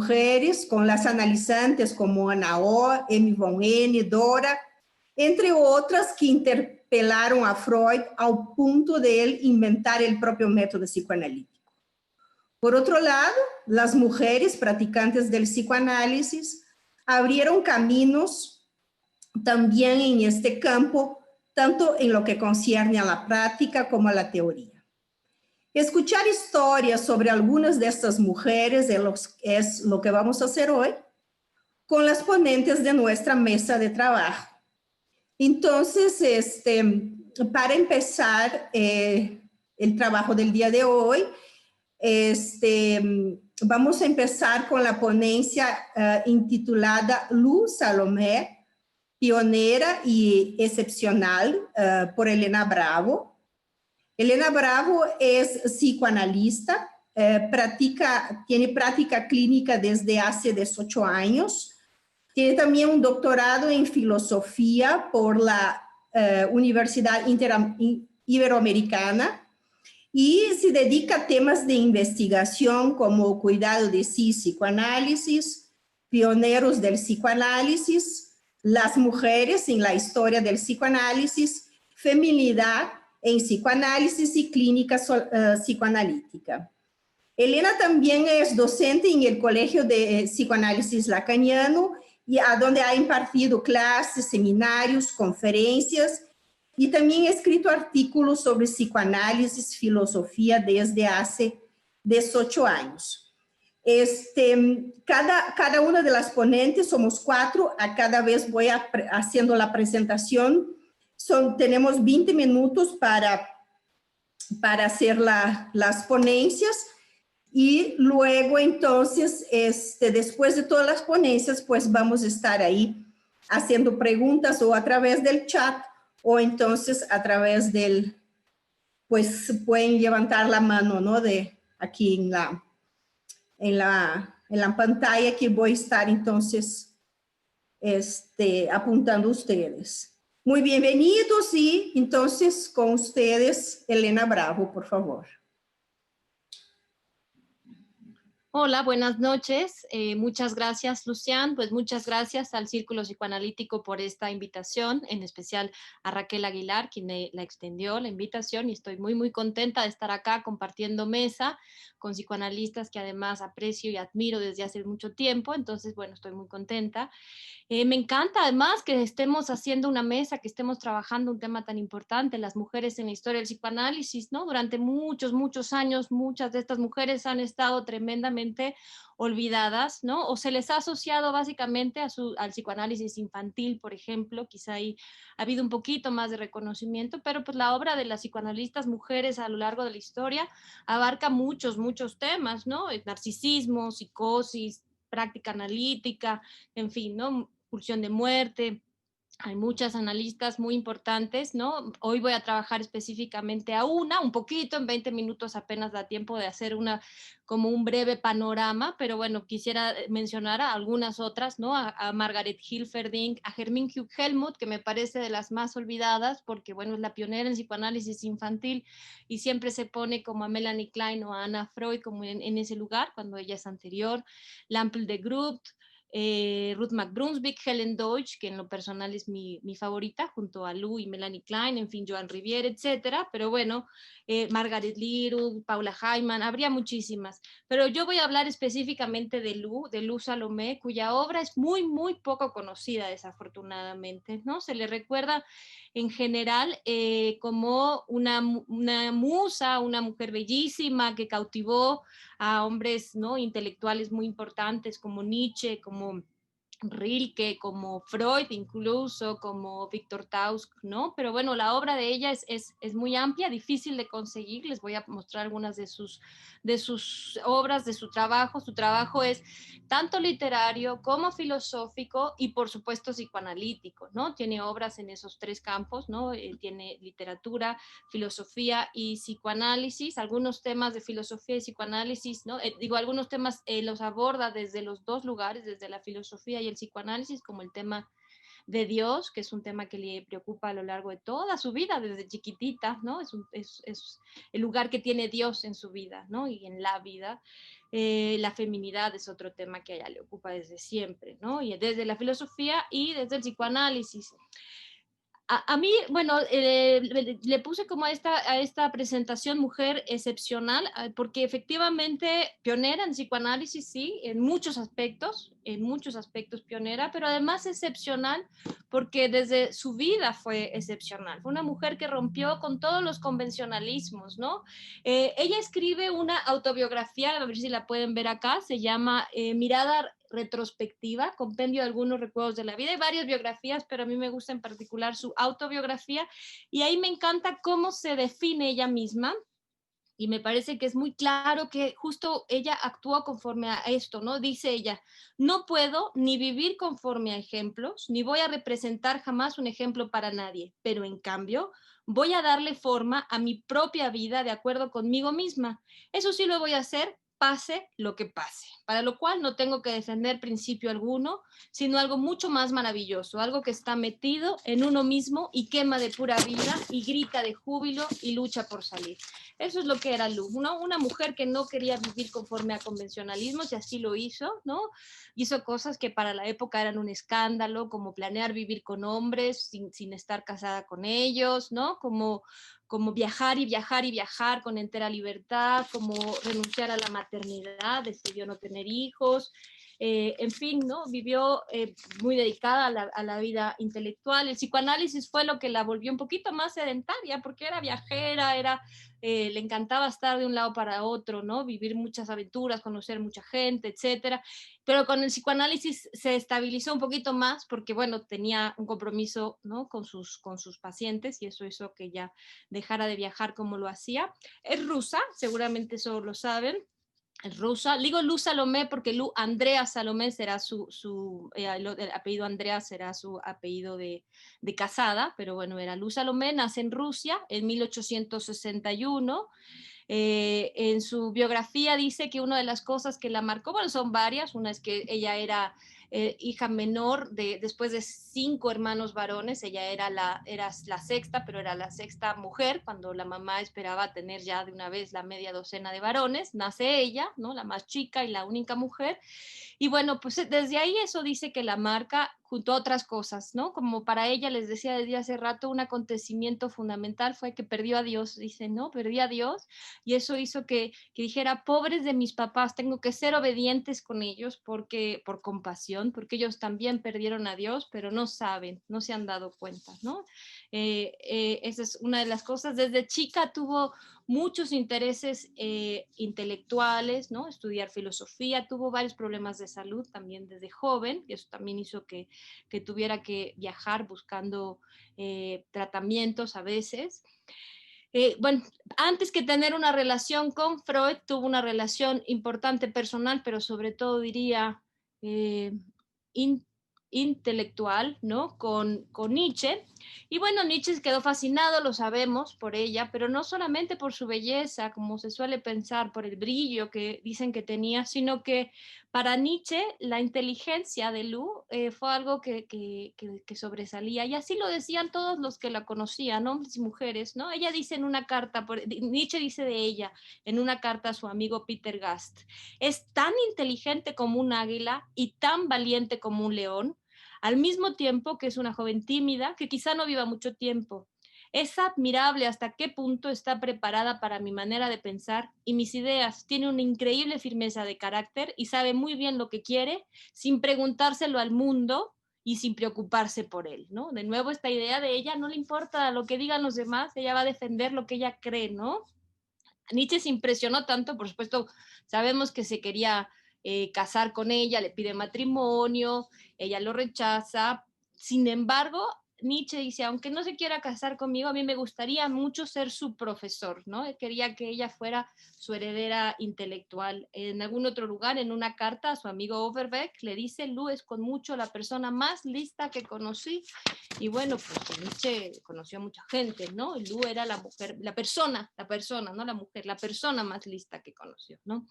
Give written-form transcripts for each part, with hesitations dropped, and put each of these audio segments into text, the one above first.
mujeres, con las analizantes como Ana O, Amy Von N, Dora, entre otras que interpelaron a Freud ao punto de él inventar el propio método psicoanalítico. Por otro lado, las mujeres practicantes del psicoanálisis abrieron caminos también en este campo, tanto en lo que concierne a la práctica como a la teoría. Escuchar historias sobre algunas de estas mujeres es lo que vamos a hacer hoy con las ponentes de nuestra mesa de trabajo. Entonces, para empezar el trabajo del día de hoy, vamos a empezar con la ponencia intitulada Luz Salomé, pionera y excepcional, por Elena Bravo. Elena Bravo es psicoanalista, tiene práctica clínica desde hace 18 años. Tiene también un doctorado en filosofía por la Universidad Iberoamericana y se dedica a temas de investigación como cuidado de sí, psicoanálisis, pioneros del psicoanálisis, las mujeres en la historia del psicoanálisis, feminidad en psicoanálisis y clínica psicoanalítica. Elena también es docente en el Colegio de Psicoanálisis Lacaniano, y a donde ha impartido clases, seminarios, conferencias, y también ha escrito artículos sobre psicoanálisis, filosofía desde hace 18 años. Cada una de las ponentes, somos 4, a cada vez voy haciendo la presentación. Tenemos 20 minutos para hacer las ponencias. Y luego, entonces, después de todas las ponencias, pues vamos a estar ahí haciendo preguntas o a través del chat o entonces a través pues pueden levantar la mano, ¿no? Aquí en la pantalla que voy a estar entonces apuntando a ustedes. Muy bienvenidos y entonces con ustedes, Elena Bravo, por favor. Hola, buenas noches. Muchas gracias, Lucián. Pues muchas gracias al Círculo Psicoanalítico por esta invitación, en especial a Raquel Aguilar, quien la extendió la invitación, y estoy muy, muy contenta de estar acá compartiendo mesa con psicoanalistas que además aprecio y admiro desde hace mucho tiempo. Entonces, bueno, estoy muy contenta. Me encanta además que estemos haciendo una mesa, que estemos trabajando un tema tan importante, las mujeres en la historia del psicoanálisis, ¿no? Durante muchos, muchos años, muchas de estas mujeres han estado tremendamente olvidadas, ¿no? O se les ha asociado básicamente al psicoanálisis infantil, por ejemplo. Quizá ahí ha habido un poquito más de reconocimiento, pero pues la obra de las psicoanalistas mujeres a lo largo de la historia abarca muchos, muchos temas, ¿no? El narcisismo, psicosis, práctica analítica, en fin, ¿no? Pulsión de muerte. Hay muchas analistas muy importantes, ¿no? Hoy voy a trabajar específicamente a una, un poquito, en 20 minutos apenas da tiempo de hacer como un breve panorama, pero bueno, quisiera mencionar a algunas otras, ¿no? A Margaret Hilferding, a Hermine Hugh-Hellmuth, que me parece de las más olvidadas, porque bueno, es la pionera en psicoanálisis infantil y siempre se pone como a Melanie Klein o a Anna Freud como en ese lugar, cuando ella es anterior. Lample de Groot, Ruth McBrunswick, Helen Deutsch, que en lo personal es mi favorita, junto a Lou y Melanie Klein, en fin, Joan Riviere, etcétera. Pero bueno, Margaret Little, Paula Hyman, habría muchísimas. Pero yo voy a hablar específicamente de Lou Salomé, cuya obra es muy, muy poco conocida, desafortunadamente, ¿no? Se le recuerda en general como una musa, una mujer bellísima que cautivó a hombres, ¿no? Intelectuales muy importantes como Nietzsche, como Rilke, como Freud, incluso como Víctor Tausk, ¿no? Pero bueno, la obra de ella es muy amplia, difícil de conseguir. Les voy a mostrar algunas de sus obras, de su trabajo. Su trabajo es tanto literario como filosófico y por supuesto psicoanalítico, ¿no? Tiene obras en esos 3 campos, ¿no? Tiene literatura, filosofía y psicoanálisis. Algunos temas de filosofía y psicoanálisis, ¿no? Algunos temas los aborda desde los 2 lugares, desde la filosofía y el psicoanálisis, como el tema de Dios, que es un tema que le preocupa a lo largo de toda su vida, desde chiquitita, ¿no? Es el lugar que tiene Dios en su vida, ¿no? Y en la vida. La feminidad es otro tema que a ella le ocupa desde siempre, ¿no? Y desde la filosofía y desde el psicoanálisis. A mí, bueno, le puse como a esta presentación mujer excepcional, porque efectivamente pionera en psicoanálisis, sí, en muchos aspectos pionera, pero además excepcional porque desde su vida fue excepcional. Fue una mujer que rompió con todos los convencionalismos, ¿no? Ella escribe una autobiografía, a ver si la pueden ver acá, se llama Mirada retrospectiva, compendio de algunos recuerdos de la vida. Hay varias biografías, pero a mí me gusta en particular su autobiografía y ahí me encanta cómo se define ella misma. Y me parece que es muy claro que justo ella actuó conforme a esto, ¿no? Dice ella, no puedo ni vivir conforme a ejemplos, ni voy a representar jamás un ejemplo para nadie, pero en cambio voy a darle forma a mi propia vida de acuerdo conmigo misma. Eso sí lo voy a hacer, pase lo que pase, para lo cual no tengo que defender principio alguno, sino algo mucho más maravilloso, algo que está metido en uno mismo y quema de pura vida y grita de júbilo y lucha por salir. Eso es lo que era Lu, ¿no? Una mujer que no quería vivir conforme a convencionalismos y así lo hizo, ¿no? Hizo cosas que para la época eran un escándalo, como planear vivir con hombres sin estar casada con ellos, ¿no? Como viajar y viajar y viajar con entera libertad, como renunciar a la maternidad, decidió no tener hijos, en fin, ¿no? Vivió muy dedicada a la vida intelectual. El psicoanálisis fue lo que la volvió un poquito más sedentaria, porque era viajera, le encantaba estar de un lado para otro, ¿no? Vivir muchas aventuras, conocer mucha gente, etcétera. Pero con el psicoanálisis se estabilizó un poquito más porque, bueno, tenía un compromiso, ¿no? Con sus pacientes y eso hizo que ya dejara de viajar como lo hacía. Es rusa, seguramente eso lo saben. Es rusa. Digo Lu Salomé porque Lu Andrea Salomé será el apellido Andrea será su apellido de casada, pero bueno, era Lu Salomé, nace en Rusia en 1861. En su biografía dice que una de las cosas que la marcó, bueno, son varias, una es que ella era hija menor después de 5 hermanos varones, ella era la sexta, pero era la sexta mujer, cuando la mamá esperaba tener ya de una vez la media docena de varones, nace ella, ¿no? La más chica y la única mujer, y bueno, pues desde ahí eso dice que la marca junto a otras cosas, ¿no? Como para ella, les decía desde hace rato, un acontecimiento fundamental fue que perdió a Dios, dice, ¿no? Perdí a Dios y eso hizo que dijera, pobres de mis papás, tengo que ser obedientes con ellos por compasión, porque ellos también perdieron a Dios, pero no saben, no se han dado cuenta, ¿no? Esa es una de las cosas. Desde chica tuvo muchos intereses intelectuales, ¿no? Estudiar filosofía, tuvo varios problemas de salud también desde joven, y eso también hizo que tuviera que viajar buscando tratamientos a veces. Bueno, antes que tener una relación con Freud, tuvo una relación importante personal, pero sobre todo diría in, intelectual, ¿no? Con Nietzsche. Y bueno, Nietzsche quedó fascinado, lo sabemos, por ella, pero no solamente por su belleza, como se suele pensar, por el brillo que dicen que tenía, sino que para Nietzsche la inteligencia de Lu fue algo que sobresalía, y así lo decían todos los que la conocían, hombres y mujeres, ¿no? Ella dice en una carta, Nietzsche dice de ella en una carta a su amigo Peter Gast, es tan inteligente como un águila y tan valiente como un león, al mismo tiempo que es una joven tímida que quizá no viva mucho tiempo. Es admirable hasta qué punto está preparada para mi manera de pensar y mis ideas. Tiene una increíble firmeza de carácter y sabe muy bien lo que quiere sin preguntárselo al mundo y sin preocuparse por él, ¿no? De nuevo, esta idea de ella no le importa lo que digan los demás, ella va a defender lo que ella cree, ¿no? Nietzsche se impresionó tanto, por supuesto, sabemos que se quería casar con ella, le pide matrimonio, ella lo rechaza. Sin embargo, Nietzsche dice, aunque no se quiera casar conmigo, a mí me gustaría mucho ser su profesor, ¿no? Él quería que ella fuera su heredera intelectual. En algún otro lugar, en una carta a su amigo Overbeck, le dice, Lou es con mucho la persona más lista que conocí. Y bueno, pues Nietzsche conoció a mucha gente, ¿no? Lou era la mujer, la persona, no la mujer, la persona más lista que conoció, ¿no?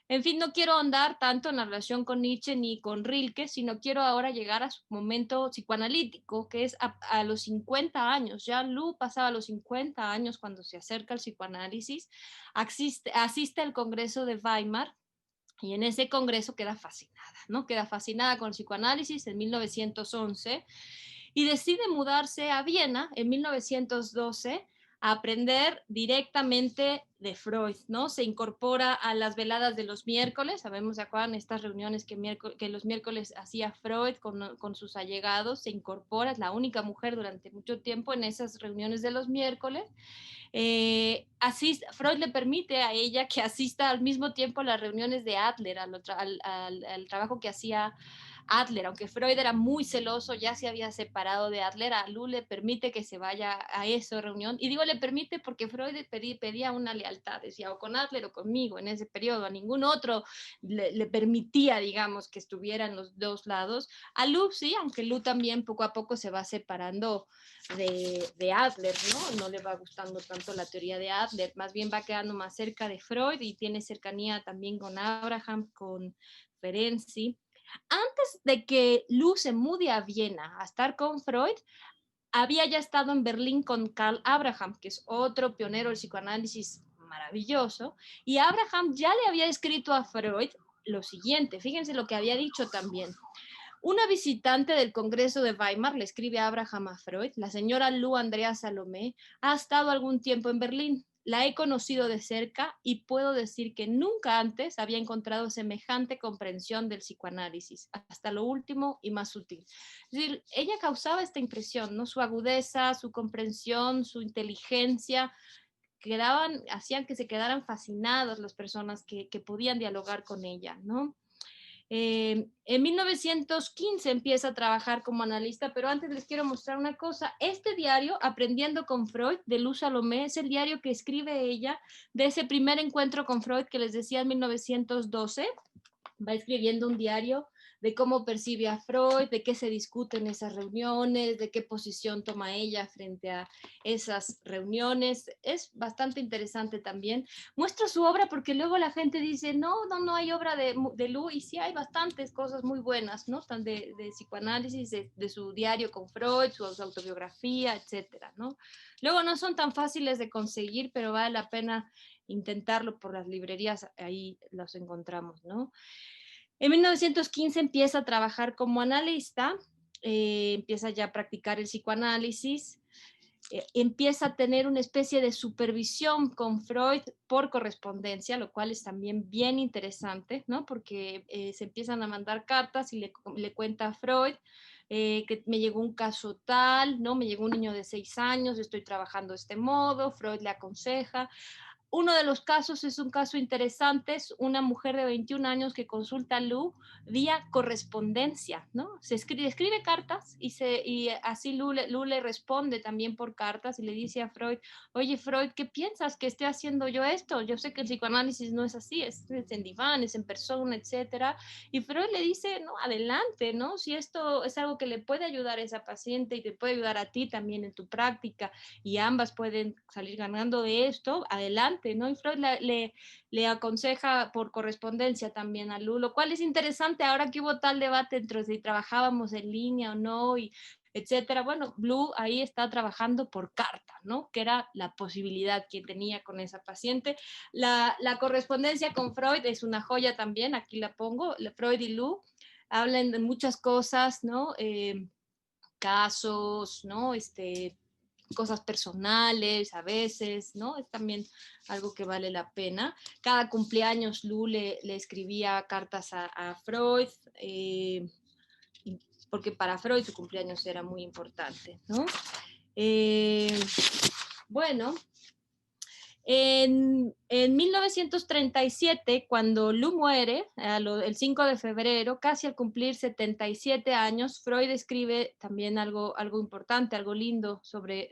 En fin, no quiero ahondar tanto en la relación con Nietzsche ni con Rilke, sino quiero ahora llegar a su momento psicoanalítico, que es a los 50 años. Ya Lou pasaba los 50 años cuando se acerca al psicoanálisis, asiste al Congreso de Weimar y en ese congreso queda fascinada, ¿no? Queda fascinada con el psicoanálisis en 1911 y decide mudarse a Viena en 1912 a aprender directamente de Freud, ¿no? Se incorpora a las veladas de los miércoles, sabemos, ¿se acuerdan? Estas reuniones que los miércoles hacía Freud con sus allegados, se incorpora, es la única mujer durante mucho tiempo en esas reuniones de los miércoles. Freud le permite a ella que asista al mismo tiempo a las reuniones de Adler, al trabajo que hacía Adler, aunque Freud era muy celoso, ya se había separado de Adler, a Lou le permite que se vaya a esa reunión, y digo le permite porque Freud pedía una lealtad, decía o con Adler o conmigo en ese periodo, a ningún otro le permitía, digamos, que estuvieran los dos lados. A Lou sí, aunque Lou también poco a poco se va separando de Adler, ¿no? No le va gustando tanto la teoría de Adler, más bien va quedando más cerca de Freud y tiene cercanía también con Abraham, con Ferenczi. Antes de que Lou se mude a Viena a estar con Freud, había ya estado en Berlín con Karl Abraham, que es otro pionero del psicoanálisis maravilloso, y Abraham ya le había escrito a Freud lo siguiente, fíjense lo que había dicho también. Una visitante del Congreso de Weimar le escribe a Abraham a Freud, la señora Lou Andrea Salomé ha estado algún tiempo en Berlín. La he conocido de cerca y puedo decir que nunca antes había encontrado semejante comprensión del psicoanálisis, hasta lo último y más sutil. Es decir, ella causaba esta impresión, ¿no? Su agudeza, su comprensión, su inteligencia, hacían que se quedaran fascinadas las personas que podían dialogar con ella, ¿no? En 1915 empieza a trabajar como analista, pero antes les quiero mostrar una cosa. Este diario, Aprendiendo con Freud, de Lou Salomé, es el diario que escribe ella de ese primer encuentro con Freud que les decía en 1912. Va escribiendo un diario de cómo percibe a Freud, de qué se discute en esas reuniones, de qué posición toma ella frente a esas reuniones. Es bastante interesante también. Muestra su obra porque luego la gente dice, no hay obra de Lou, y sí hay bastantes cosas muy buenas, ¿no? De psicoanálisis, de su diario con Freud, su autobiografía, etcétera, ¿no? Luego no son tan fáciles de conseguir, pero vale la pena intentarlo por las librerías, ahí los encontramos, ¿no? En 1915 empieza a trabajar como analista, empieza ya a practicar el psicoanálisis, empieza a tener una especie de supervisión con Freud por correspondencia, lo cual es también bien interesante, ¿no? Porque se empiezan a mandar cartas y le cuenta a Freud que me llegó un caso tal, ¿no? Me llegó un niño de 6 años, estoy trabajando de este modo, Freud le aconseja. Uno de los casos es un caso interesante, es una mujer de 21 años que consulta a Lou vía correspondencia, ¿no? Escribe cartas y así Lou le responde también por cartas y le dice a Freud, oye Freud, ¿qué piensas que esté haciendo yo esto? Yo sé que el psicoanálisis no es así, es en diván, es en persona, etcétera. Y Freud le dice, no, adelante, ¿no? Si esto es algo que le puede ayudar a esa paciente y te puede ayudar a ti también en tu práctica y ambas pueden salir ganando de esto, adelante, ¿no? Y Freud le aconseja por correspondencia también a Lou, lo cual es interesante ahora que hubo tal debate entre si trabajábamos en línea o no, y etcétera. Bueno, Lou ahí está trabajando por carta, ¿no? Que era la posibilidad que tenía con esa paciente. La correspondencia con Freud es una joya también, aquí la pongo, Freud y Lou hablan de muchas cosas, ¿no? Casos, ¿no? Cosas personales a veces, ¿no? Es también algo que vale la pena. Cada cumpleaños Lou le escribía cartas a Freud, porque para Freud su cumpleaños era muy importante, ¿no? Bueno, En 1937, cuando Lu muere, el 5 de febrero, casi al cumplir 77 años, Freud escribe también algo importante, algo lindo sobre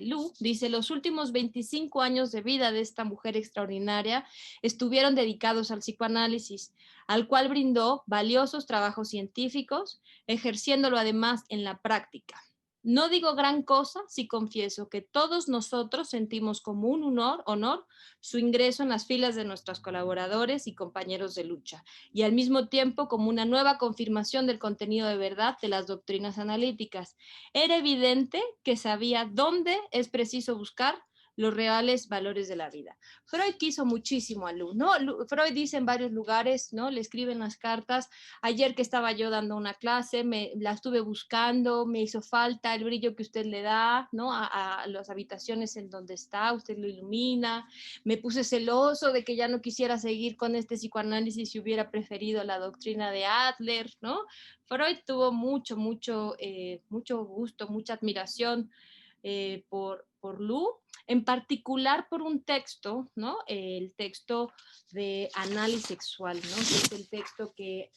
Lu. Dice, los últimos 25 años de vida de esta mujer extraordinaria estuvieron dedicados al psicoanálisis, al cual brindó valiosos trabajos científicos, ejerciéndolo además en la práctica. No digo gran cosa si confieso que todos nosotros sentimos como un honor su ingreso en las filas de nuestros colaboradores y compañeros de lucha, y al mismo tiempo como una nueva confirmación del contenido de verdad de las doctrinas analíticas. Era evidente que sabía dónde es preciso buscar los reales valores de la vida. Freud quiso muchísimo a Lu, ¿no? Freud dice en varios lugares, ¿no? Le escriben las cartas. Ayer que estaba yo dando una clase, la estuve buscando, me hizo falta el brillo que usted le da, ¿no? A las habitaciones en donde está, usted lo ilumina. Me puse celoso de que ya no quisiera seguir con este psicoanálisis y hubiera preferido la doctrina de Adler, ¿no? Freud tuvo mucho gusto, mucha admiración por Lu, en particular por un texto, ¿no? El texto de Análisis Sexual, ¿no? Que es el texto que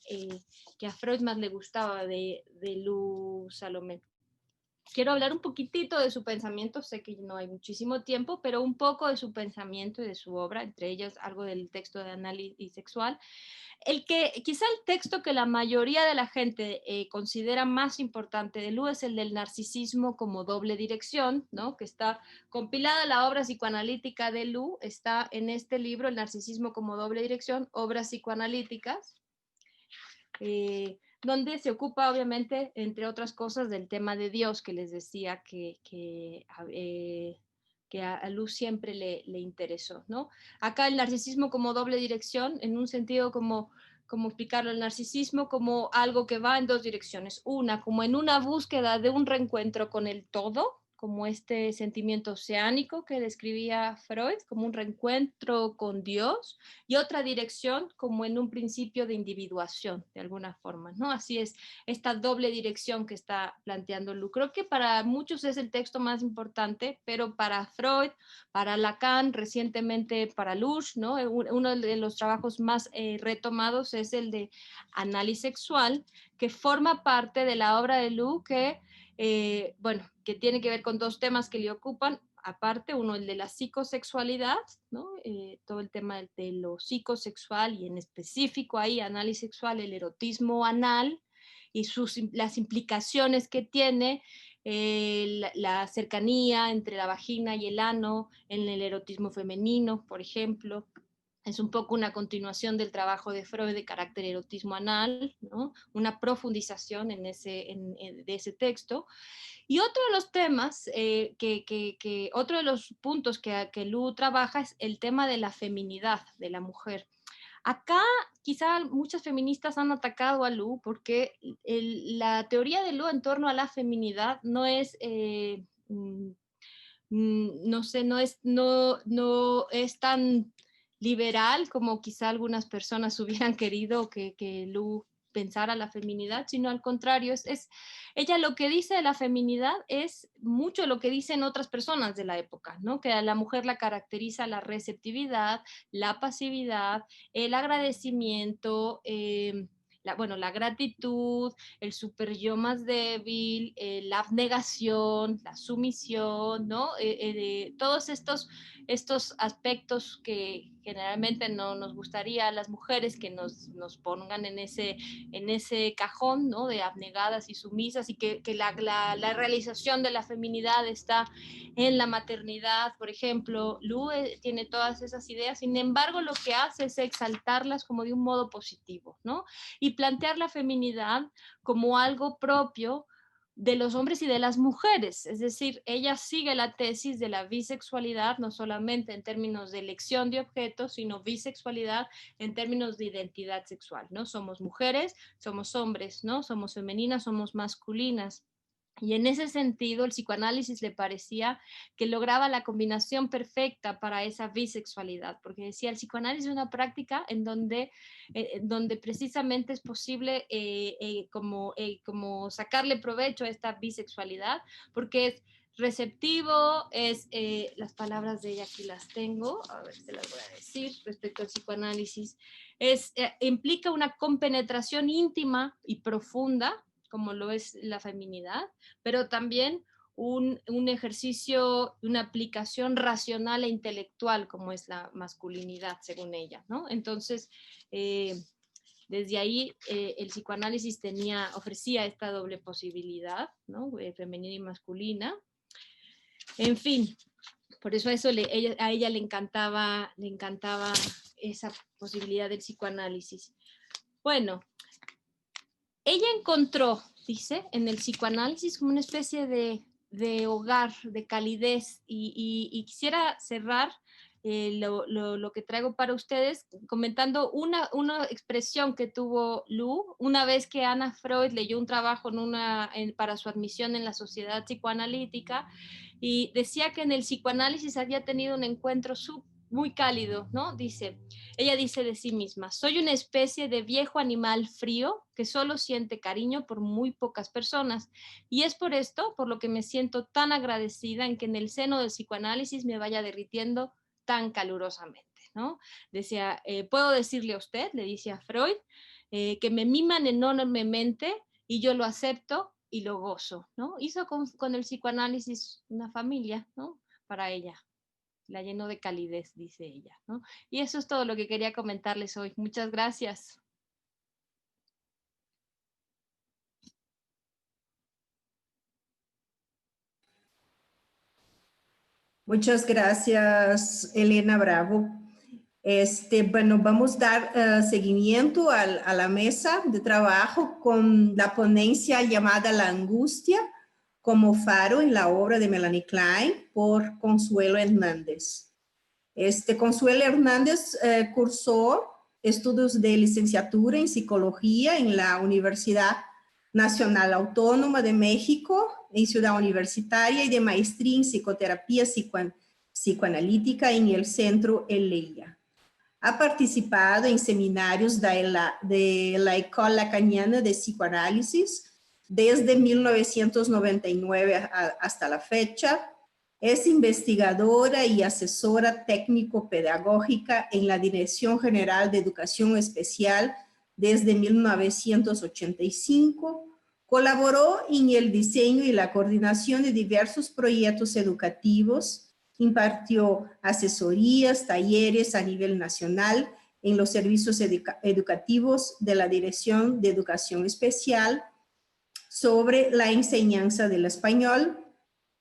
a Freud más le gustaba de Lu Salomé. Quiero hablar un poquitito de su pensamiento, sé que no hay muchísimo tiempo, pero un poco de su pensamiento y de su obra, entre ellas algo del texto de Análisis Sexual. Quizá el texto que la mayoría de la gente considera más importante de Lu es el del narcisismo como doble dirección, ¿no? Que está compilada la obra psicoanalítica de Lu, está en este libro, El narcisismo como doble dirección, obras psicoanalíticas, donde se ocupa obviamente, entre otras cosas, del tema de Dios, que les decía que a Lu siempre le interesó, ¿no? Acá el narcisismo como doble dirección, en un sentido como explicarlo, el narcisismo como algo que va en dos direcciones. Una, como en una búsqueda de un reencuentro con el todo, como este sentimiento oceánico que describía Freud, como un reencuentro con Dios, y otra dirección como en un principio de individuación, de alguna forma, ¿no? Así es, esta doble dirección que está planteando Lu. Creo que para muchos es el texto más importante, pero para Freud, para Lacan, recientemente para Lusch, ¿no? Uno de los trabajos más retomados es el de Análisis Sexual, que forma parte de la obra de Lu, que bueno, que tiene que ver con dos temas que le ocupan, aparte, uno el de la psicosexualidad, ¿no? Todo el tema de lo psicosexual y en específico ahí, análisis sexual, el erotismo anal y las implicaciones que tiene la cercanía entre la vagina y el ano en el erotismo femenino, por ejemplo. Es un poco una continuación del trabajo de Freud de carácter erotismo anal, ¿no? Una profundización de ese texto. Y otro de los temas, otro de los puntos que Lu trabaja es el tema de la feminidad de la mujer. Acá quizá muchas feministas han atacado a Lu porque la teoría de Lu en torno a la feminidad no es... no sé, no es tan liberal como quizá algunas personas hubieran querido que Lu pensara la feminidad, sino al contrario, ella lo que dice de la feminidad es mucho lo que dicen otras personas de la época, ¿no? Que a la mujer la caracteriza la receptividad, la pasividad, el agradecimiento, la gratitud, el super yo más débil, la abnegación, la sumisión, ¿no? Todos estos aspectos que generalmente no nos gustaría a las mujeres que nos pongan en ese cajón, ¿no? De abnegadas y sumisas, y que la realización de la feminidad está en la maternidad, por ejemplo. Lu tiene todas esas ideas, sin embargo, lo que hace es exaltarlas como de un modo positivo, ¿no? Y plantear la feminidad como algo propio de los hombres y de las mujeres. Es decir, ella sigue la tesis de la bisexualidad, no solamente en términos de elección de objetos, sino bisexualidad en términos de identidad sexual, ¿no? Somos mujeres, somos hombres, ¿no? Somos femeninas, somos masculinas. Y en ese sentido, el psicoanálisis le parecía que lograba la combinación perfecta para esa bisexualidad, porque decía, el psicoanálisis es una práctica en donde precisamente es posible como sacarle provecho a esta bisexualidad, porque es receptivo, es, las palabras de ella aquí las tengo, a ver, se las voy a decir respecto al psicoanálisis, implica una compenetración íntima y profunda, como lo es la feminidad, pero también un ejercicio, una aplicación racional e intelectual, como es la masculinidad, según ella, ¿no? Entonces, desde ahí el psicoanálisis ofrecía esta doble posibilidad, ¿no? Femenina y masculina. En fin, por eso a ella le encantaba esa posibilidad del psicoanálisis. Bueno, ella encontró, dice, en el psicoanálisis como una especie de hogar, de calidez, y quisiera cerrar lo que traigo para ustedes comentando una expresión que tuvo Lu una vez que Ana Freud leyó un trabajo para su admisión en la Sociedad Psicoanalítica, y decía que en el psicoanálisis había tenido un encuentro muy cálido, ¿no? Ella dice de sí misma: soy una especie de viejo animal frío que solo siente cariño por muy pocas personas, y es por esto por lo que me siento tan agradecida en que en el seno del psicoanálisis me vaya derritiendo tan calurosamente, ¿no? Decía, puedo decirle a usted, le dice a Freud, que me miman enormemente y yo lo acepto y lo gozo, ¿no? Hizo con el psicoanálisis una familia, ¿no? Para ella. La llenó de calidez, dice ella, ¿no? Y eso es todo lo que quería comentarles hoy. Muchas gracias. Muchas gracias, Elena Bravo. Bueno, vamos a dar seguimiento a la mesa de trabajo con la ponencia llamada La Angustia como faro en la obra de Melanie Klein por Consuelo Hernández. Consuelo Hernández cursó estudios de licenciatura en psicología en la Universidad Nacional Autónoma de México, en Ciudad Universitaria, y de maestría en psicoterapia psicoanalítica en el Centro Eleia. Ha participado en seminarios de la École Lacaniana de Psicoanálisis desde 1999 hasta la fecha. Es investigadora y asesora técnico-pedagógica en la Dirección General de Educación Especial desde 1985. Colaboró en el diseño y la coordinación de diversos proyectos educativos. Impartió asesorías, talleres a nivel nacional en los servicios educativos de la Dirección de Educación Especial sobre la enseñanza del español,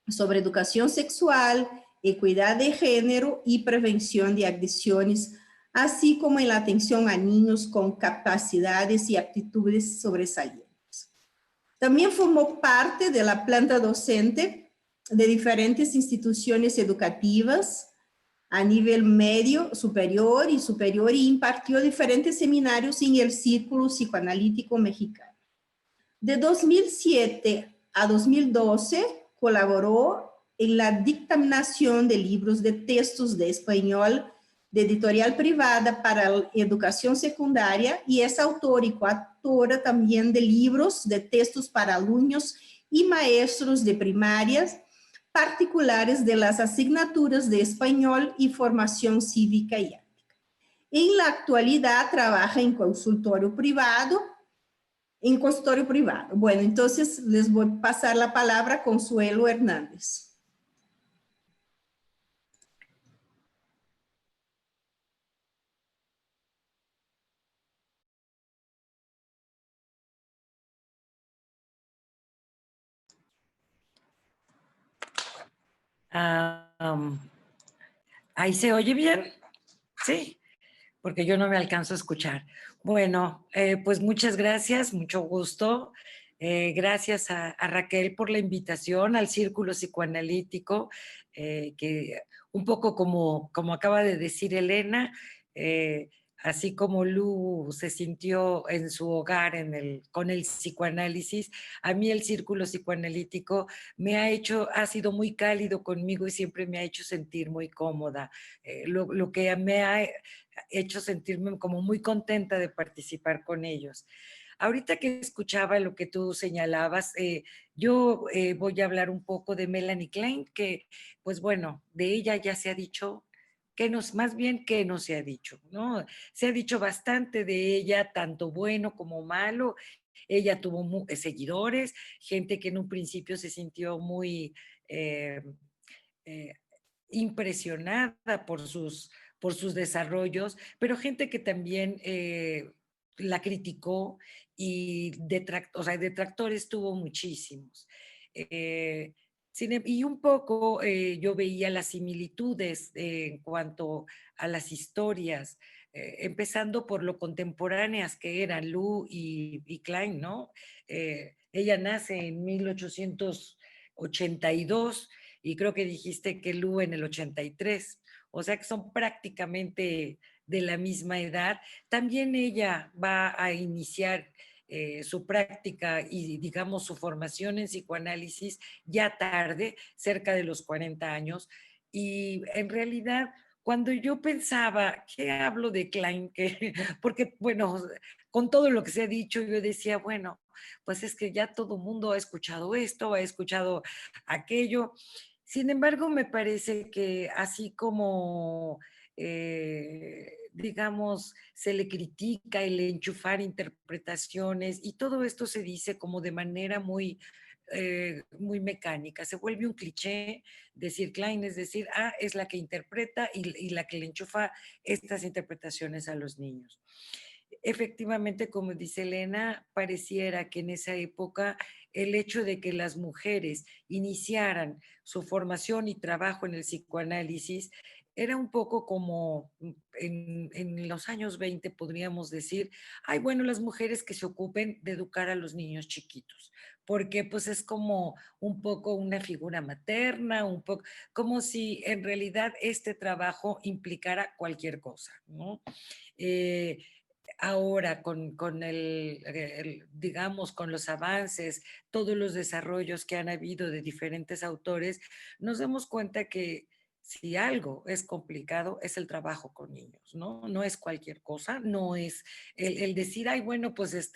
sobre educación sexual, equidad de género y prevención de adicciones, así como en la atención a niños con capacidades y aptitudes sobresalientes. También formó parte de la planta docente de diferentes instituciones educativas a nivel medio, superior y impartió diferentes seminarios en el Círculo Psicoanalítico Mexicano. De 2007 a 2012 colaboró en la dictaminación de libros de textos de español de editorial privada para educación secundaria y es autora y coautora también de libros de textos para alumnos y maestros de primarias particulares de las asignaturas de español y formación cívica y ética. En la actualidad trabaja en consultorio privado. Bueno, entonces les voy a pasar la palabra a Consuelo Hernández. ¿Ahí se oye bien? Sí, porque yo no me alcanzo a escuchar. Bueno, pues muchas gracias, mucho gusto. Gracias a Raquel por la invitación al Círculo Psicoanalítico, que un poco como acaba de decir Elena, así como Lu se sintió en su hogar con el psicoanálisis, a mí el Círculo Psicoanalítico ha sido muy cálido conmigo y siempre me ha hecho sentir muy cómoda. Lo que me ha hecho sentirme como muy contenta de participar con ellos. ahorita que escuchaba lo que tú señalabas, yo voy a hablar un poco de Melanie Klein, que pues bueno, de ella ya se ha dicho, más bien que no se ha dicho, ¿no? Se ha dicho bastante de ella, tanto bueno como malo. Ella tuvo seguidores, gente que en un principio se sintió muy eh, eh, impresionada por sus desarrollos, pero gente que también la criticó y o sea, detractores tuvo muchísimos. Eh, y un poco yo veía las similitudes en cuanto a las historias, empezando por lo contemporáneas que eran Lu y Klein, ¿no? Ella nace en 1882 y creo que dijiste que Lu en el 83, o sea que son prácticamente de la misma edad. También ella va a iniciar su práctica y, digamos, su formación en psicoanálisis ya tarde, cerca de los 40 años, y en realidad cuando yo pensaba, ¿qué hablo de Klein? Porque, bueno, con todo lo que se ha dicho, yo decía, bueno, pues es que ya todo el mundo ha escuchado esto, ha escuchado aquello. Sin embargo, me parece que así como, digamos, se le critica el enchufar interpretaciones y todo esto se dice como de manera muy, muy mecánica, se vuelve un cliché decir Klein, es decir, es la que interpreta y la que le enchufa estas interpretaciones a los niños. Efectivamente, como dice Elena, pareciera que en esa época el hecho de que las mujeres iniciaran su formación y trabajo en el psicoanálisis era un poco como en los años 20 podríamos decir, ay, bueno, las mujeres que se ocupen de educar a los niños chiquitos, porque pues es como un poco una figura materna, un poco como si en realidad este trabajo implicara cualquier cosa, ¿no? Eh, Ahora con digamos, con los avances, todos los desarrollos que han habido de diferentes autores, nos damos cuenta que si algo es complicado es el trabajo con niños, ¿no? No es cualquier cosa, no es el decir, ay, bueno, pues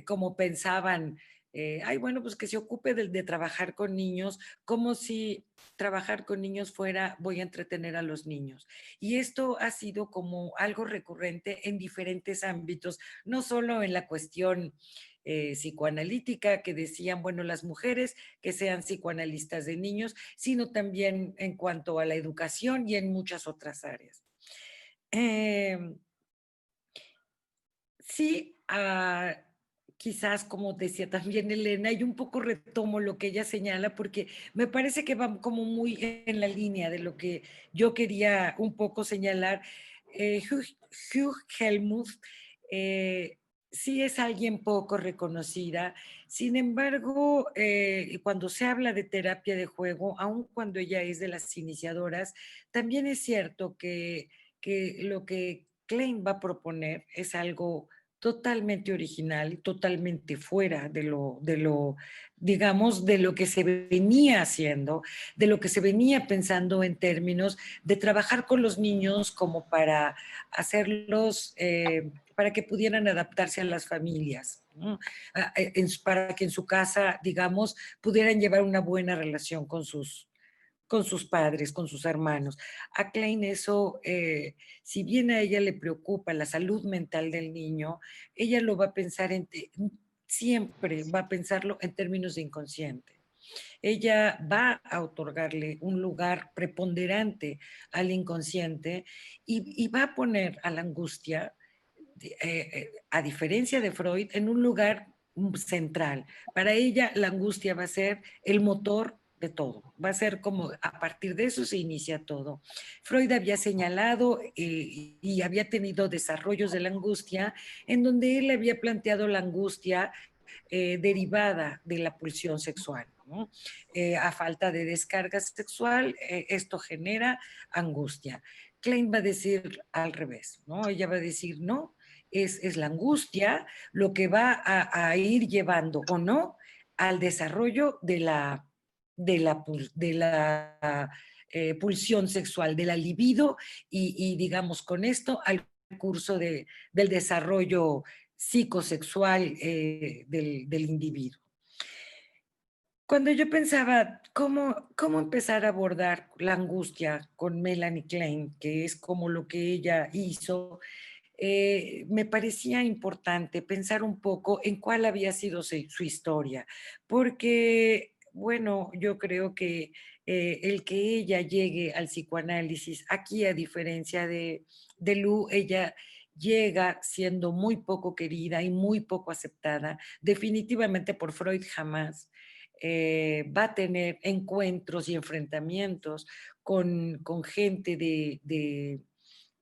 como pensaban, ay, bueno, pues que se ocupe de trabajar con niños, como si trabajar con niños fuera, voy a entretener a los niños. Y esto ha sido como algo recurrente en diferentes ámbitos, no solo en la cuestión psicoanalítica, que decían, bueno, las mujeres que sean psicoanalistas de niños, sino también en cuanto a la educación y en muchas otras áreas. Eh, sí, quizás como decía también Elena, y un poco retomo lo que ella señala, porque me parece que va como muy en la línea de lo que yo quería un poco señalar. Hugh Helmuth sí es alguien poco reconocida, sin embargo, cuando se habla de terapia de juego, aun cuando ella es de las iniciadoras, también es cierto que lo que Klein va a proponer es algo totalmente original, totalmente fuera digamos, de lo que se venía haciendo, de lo que se venía pensando en términos de trabajar con los niños como para hacerlos, para que pudieran adaptarse a las familias, ¿no? Para que en su casa, digamos, pudieran llevar una buena relación con sus padres, con sus hermanos. A Klein eso, si bien a ella le preocupa la salud mental del niño, ella lo va a pensar siempre va a pensarlo en términos de inconsciente. Ella va a otorgarle un lugar preponderante al inconsciente y va a poner a la angustia, a diferencia de Freud, en un lugar central. Para ella la angustia va a ser el motor de todo. Va a ser como a partir de eso se inicia todo. Freud había señalado y había tenido desarrollos de la angustia en donde él había planteado la angustia derivada de la pulsión sexual, ¿no? A falta de descarga sexual, esto genera angustia. Klein va a decir al revés, ¿no? Ella va a decir, no, es la angustia lo que va a ir llevando o no al desarrollo de la pulsión sexual, de la libido y digamos con esto al curso del desarrollo psicosexual del individuo. Cuando yo pensaba cómo empezar a abordar la angustia con Melanie Klein, que es como lo que ella hizo, me parecía importante pensar un poco en cuál había sido su historia, porque, bueno, yo creo que el que ella llegue al psicoanálisis, aquí a diferencia de Lu, ella llega siendo muy poco querida y muy poco aceptada, definitivamente por Freud jamás. Va a tener encuentros y enfrentamientos con gente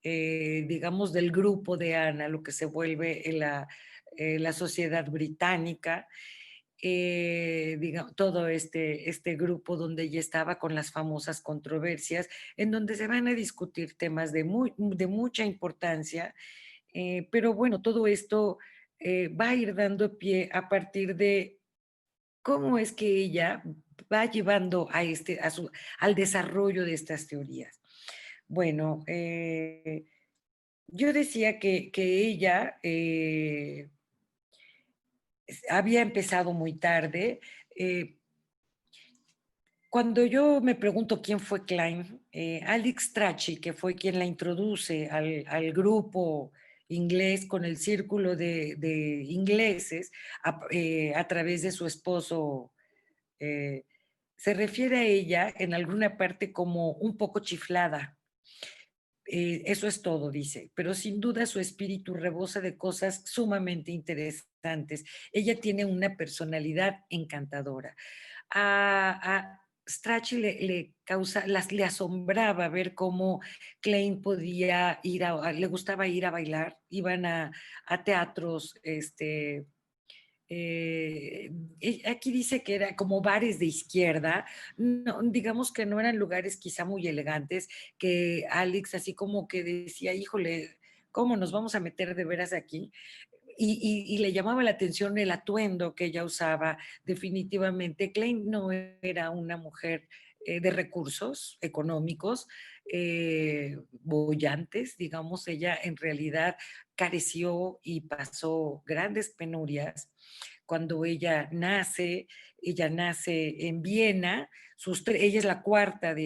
digamos, del grupo de Ana, lo que se vuelve la sociedad británica, todo este grupo donde ella estaba con las famosas controversias, en donde se van a discutir temas de mucha importancia, pero bueno, todo esto va a ir dando pie a partir de cómo es que ella va llevando al desarrollo de estas teorías. Bueno, yo decía que ella había empezado muy tarde. eh, Cuando yo me pregunto quién fue Klein, Alex Strachey, que fue quien la introduce al grupo inglés con el círculo de ingleses a través de su esposo, eh, se refiere a ella en alguna parte como un poco chiflada. Eso es todo, dice, pero sin duda su espíritu rebosa de cosas sumamente interesantes. Ella tiene una personalidad encantadora. A Strachey le asombraba ver cómo Klein podía le gustaba ir a bailar, iban a teatros, aquí dice que era como bares de izquierda, no, digamos que no eran lugares quizá muy elegantes, que Alex así como que decía, híjole, ¿cómo nos vamos a meter de veras aquí? Y le llamaba la atención el atuendo que ella usaba. Definitivamente, Klein no era una mujer de recursos económicos, bollantes, digamos, ella en realidad careció y pasó grandes penurias cuando ella nace en Viena, ella es la cuarta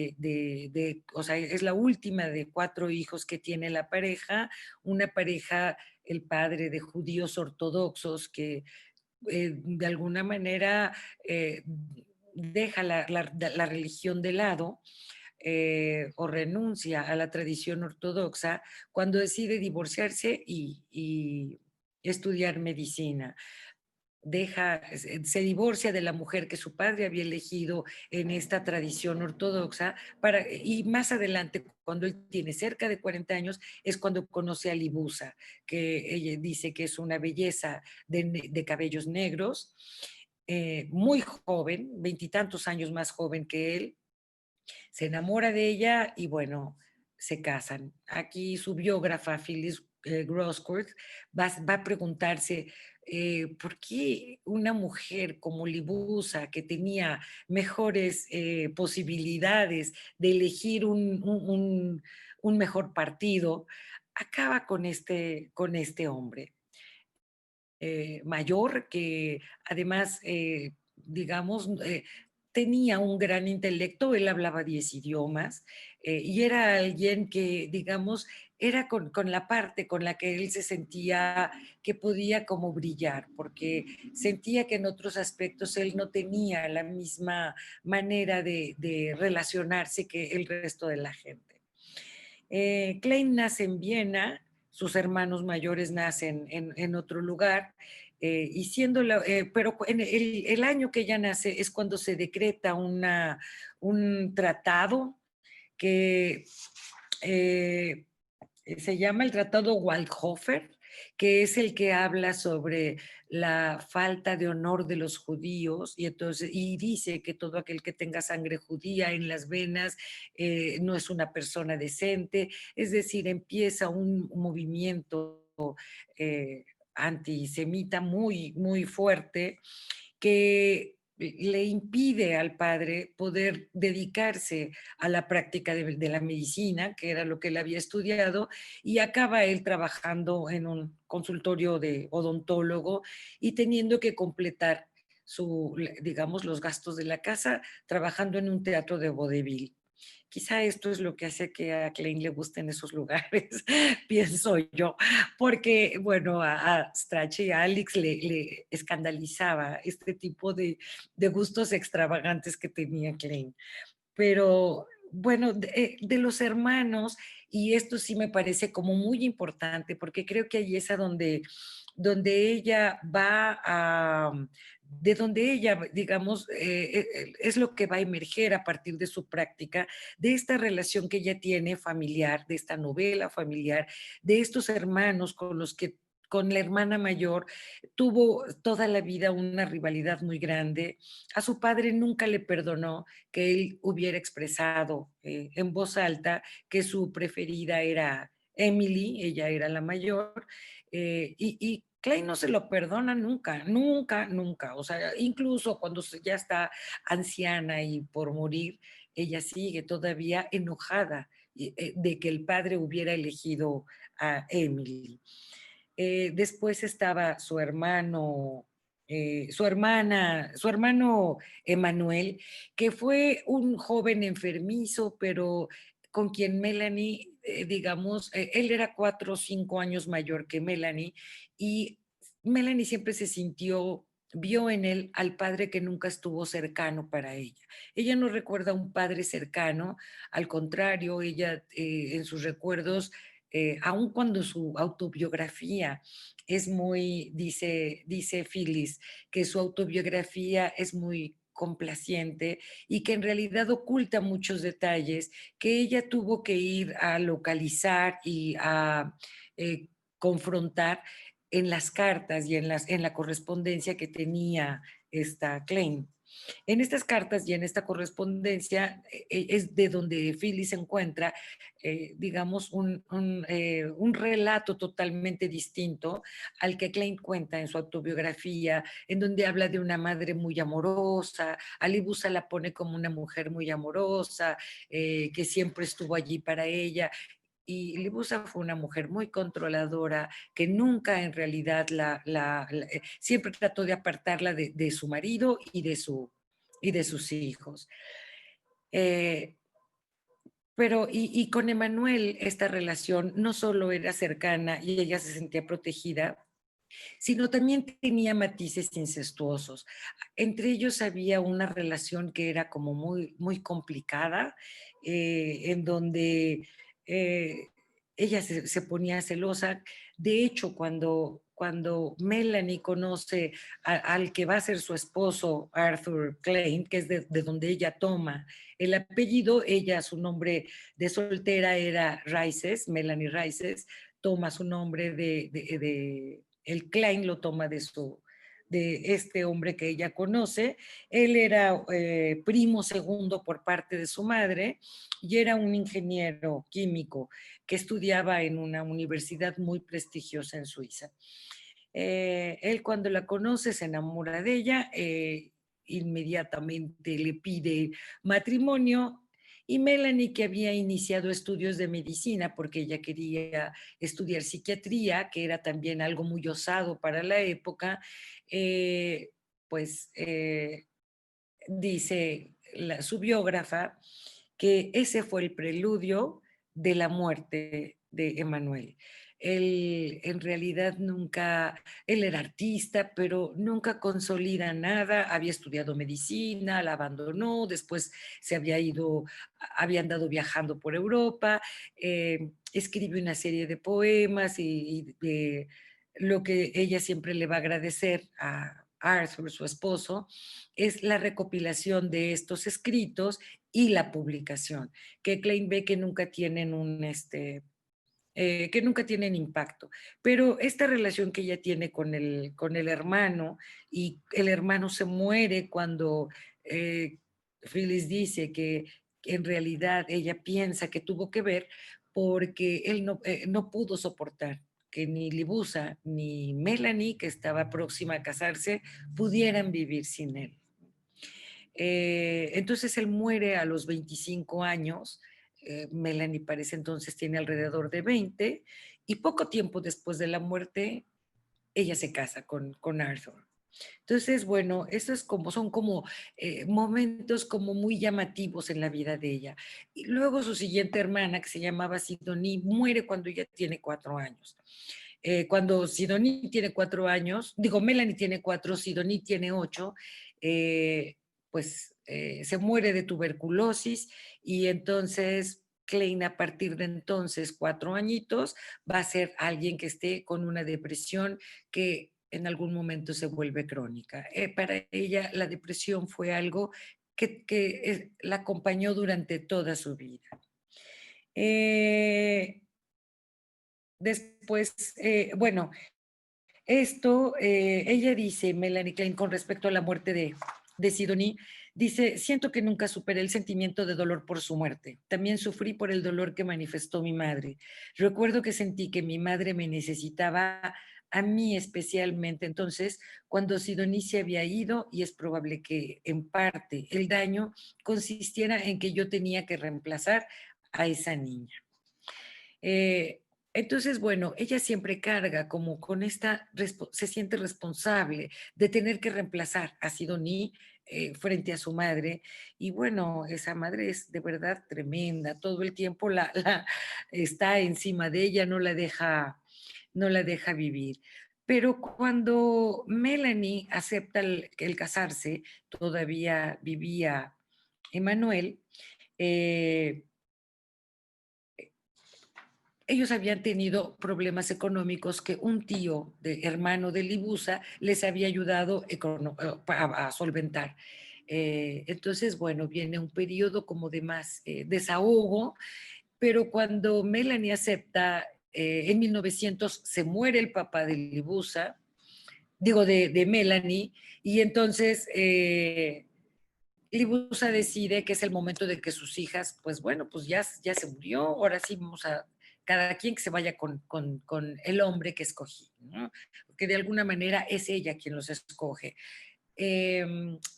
o sea, es la última de 4 hijos que tiene la pareja, una pareja, el padre de judíos ortodoxos que de alguna manera deja la religión de lado, o renuncia a la tradición ortodoxa cuando decide divorciarse y estudiar medicina. Se divorcia de la mujer que su padre había elegido en esta tradición ortodoxa y más adelante, cuando él tiene cerca de 40 años, es cuando conoce a Libusa, que ella dice que es una belleza de cabellos negros, muy joven, 20 y tantos años más joven que él, se enamora de ella y bueno, se casan. Aquí su biógrafa, Phyllis Groscourt, va a preguntarse por qué una mujer como Libusa, que tenía mejores posibilidades de elegir un mejor partido, acaba con este hombre mayor que además, digamos, tenía un gran intelecto, él hablaba 10 idiomas y era alguien que, digamos, era con la parte con la que él se sentía que podía como brillar, porque sentía que en otros aspectos él no tenía la misma manera de relacionarse que el resto de la gente. Klein nace en Viena, sus hermanos mayores nacen en otro lugar, y pero en el año que ella nace es cuando se decreta un tratado que eh, se llama el Tratado Waldhofer, que es el que habla sobre la falta de honor de los judíos y dice que todo aquel que tenga sangre judía en las venas no es una persona decente, es decir, empieza un movimiento eh, antisemita muy, muy fuerte que le impide al padre poder dedicarse a la práctica de la medicina, que era lo que él había estudiado, y acaba él trabajando en un consultorio de odontólogo y teniendo que completar digamos, los gastos de la casa trabajando en un teatro de vodevil. Quizá esto es lo que hace que a Klein le gusten esos lugares, pienso yo, porque, bueno, a Strachey y a Alex le escandalizaba este tipo de gustos extravagantes que tenía Klein. Pero, bueno, de los hermanos, y esto sí me parece como muy importante, porque creo que ahí es a donde ella va a, de donde ella, digamos, es lo que va a emerger a partir de su práctica, de esta relación que ella tiene familiar, de esta novela familiar, de estos hermanos con los que con la hermana mayor tuvo toda la vida una rivalidad muy grande. A su padre nunca le perdonó que él hubiera expresado en voz alta que su preferida era Emily, ella era la mayor, y Klein no se lo perdona nunca, nunca, nunca. O sea, incluso cuando ya está anciana y por morir, ella sigue todavía enojada de que el padre hubiera elegido a Emily. Después estaba su hermano, su hermano Emanuel, que fue un joven enfermizo, pero con quien Melanie, digamos, él era 4 o 5 años mayor que Melanie, y Melanie siempre se sintió, vio en él al padre que nunca estuvo cercano para ella. Ella no recuerda un padre cercano, al contrario, ella en sus recuerdos aun cuando su autobiografía es muy, dice Phyllis, que su autobiografía es muy complaciente y que en realidad oculta muchos detalles que ella tuvo que ir a localizar y a confrontar en las cartas y en la correspondencia que tenía esta Klein. En estas cartas y en esta correspondencia es de donde Phyllis encuentra, digamos, un relato totalmente distinto al que Klein cuenta en su autobiografía, en donde habla de una madre muy amorosa, a Libusa la pone como una mujer muy amorosa, que siempre estuvo allí para ella. Y Libusa fue una mujer muy controladora, que nunca en realidad siempre trató de apartarla de su marido y de sus hijos. Eh, y con Emanuel esta relación no solo era cercana y ella se sentía protegida, sino también tenía matices incestuosos. Entre ellos había una relación que era como muy, muy complicada, en donde eh, ella se ponía celosa. De hecho, cuando Melanie conoce al que va a ser su esposo, Arthur Klein, que es de donde ella toma el apellido, ella, su nombre de soltera era Rices, Melanie Rices, toma su nombre el Klein lo toma de este hombre que ella conoce. Él era primo segundo por parte de su madre y era un ingeniero químico que estudiaba en una universidad muy prestigiosa en Suiza. Él cuando la conoce se enamora de ella, inmediatamente le pide matrimonio y Melanie, que había iniciado estudios de medicina porque ella quería estudiar psiquiatría, que era también algo muy osado para la época, eh, pues dice su biógrafa que ese fue el preludio de la muerte de Emanuel. Él en realidad nunca, él era artista, pero nunca consolida nada, había estudiado medicina, la abandonó, después se había ido, había andado viajando por Europa, escribe una serie de poemas y de lo que ella siempre le va a agradecer a Arthur, su esposo, es la recopilación de estos escritos y la publicación, que Klein ve que nunca tienen que nunca tienen impacto. Pero esta relación que ella tiene con el hermano, y el hermano se muere cuando Phyllis dice que en realidad ella piensa que tuvo que ver porque él no pudo soportar que ni Libusa ni Melanie, que estaba próxima a casarse, pudieran vivir sin él. Entonces él muere a los 25 años. Melanie parece entonces tiene alrededor de 20 y poco tiempo después de la muerte ella se casa con Arthur. Entonces, bueno, eso es como, son como momentos como muy llamativos en la vida de ella. Y luego su siguiente hermana, que se llamaba Sidonie, muere cuando ella tiene 4 años. Cuando Sidonie tiene 4 años, digo, Melanie tiene 4, Sidonie tiene 8, pues se muere de tuberculosis y entonces Klein a partir de entonces, 4 añitos, va a ser alguien que esté con una depresión que en algún momento se vuelve crónica. Para ella la depresión fue algo que la acompañó durante toda su vida. Después, bueno, ella dice, Melanie Klein, con respecto a la muerte de Sidonie, dice, siento que nunca superé el sentimiento de dolor por su muerte. También sufrí por el dolor que manifestó mi madre. Recuerdo que sentí que mi madre me necesitaba a mí especialmente. Entonces, cuando Sidonie se había ido, y es probable que en parte el daño consistiera en que yo tenía que reemplazar a esa niña. Entonces, bueno, ella siempre carga como con se siente responsable de tener que reemplazar a Sidonie frente a su madre. Y bueno, esa madre es de verdad tremenda. Todo el tiempo está encima de ella, no la deja vivir. Pero cuando Melanie acepta el casarse, todavía vivía Emanuel, eh, ellos habían tenido problemas económicos que un tío hermano de Libusa les había ayudado a solventar. Entonces, bueno, viene un periodo como de más desahogo, pero cuando Melanie acepta, en 1900 se muere el papá de Libusa, digo, de Melanie, y entonces Libusa decide que es el momento de que sus hijas, pues bueno, pues ya se murió, ahora sí vamos a cada quien que se vaya con el hombre que escogí, ¿no? Porque de alguna manera es ella quien los escoge.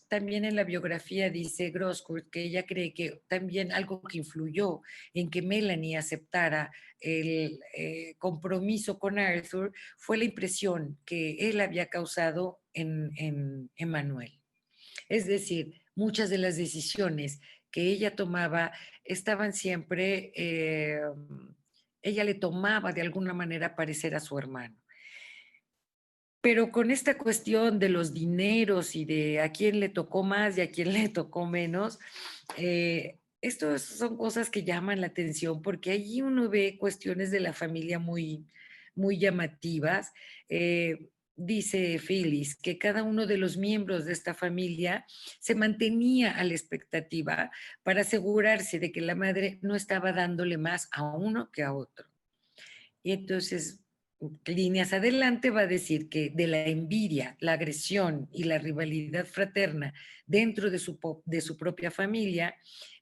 También en la biografía dice Groscourt que ella cree que también algo que influyó en que Melanie aceptara el compromiso con Arthur fue la impresión que él había causado en Emmanuel. Es decir, muchas de las decisiones que ella tomaba estaban siempre, ella le tomaba de alguna manera parecer a su hermano. Pero con esta cuestión de los dineros y de a quién le tocó más y a quién le tocó menos, estas son cosas que llaman la atención porque allí uno ve cuestiones de la familia muy, muy llamativas. Dice Phyllis que cada uno de los miembros de esta familia se mantenía a la expectativa para asegurarse de que la madre no estaba dándole más a uno que a otro. Y entonces, líneas adelante va a decir que de la envidia, la agresión y la rivalidad fraterna dentro de su propia familia,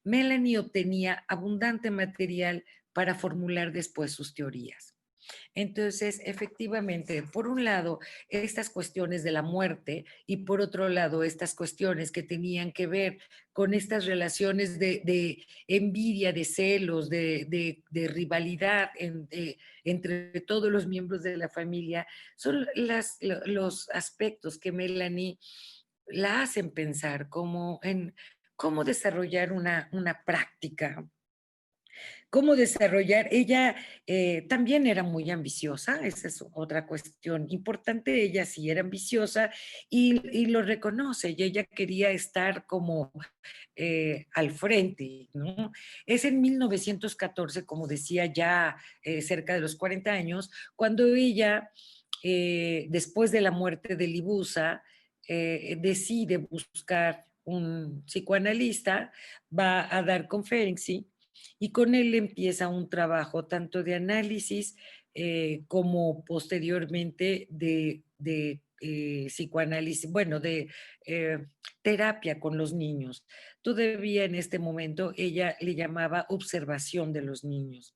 Melanie obtenía abundante material para formular después sus teorías. Entonces, efectivamente, por un lado, estas cuestiones de la muerte y por otro lado, estas cuestiones que tenían que ver con estas relaciones de envidia, de celos, de rivalidad entre todos los miembros de la familia, son los aspectos que Melanie la hacen pensar como en cómo desarrollar una práctica, cómo desarrollar. Ella también era muy ambiciosa, esa es otra cuestión importante. Ella sí era ambiciosa y lo reconoce, y ella quería estar como al frente, ¿no? Es en 1914, como decía, ya cerca de los 40 años, cuando ella, después de la muerte de Libusa, decide buscar un psicoanalista, va a dar conferencia y con él empieza un trabajo tanto de análisis como posteriormente de psicoanálisis, bueno, de terapia con los niños. Todavía en este momento ella le llamaba observación de los niños.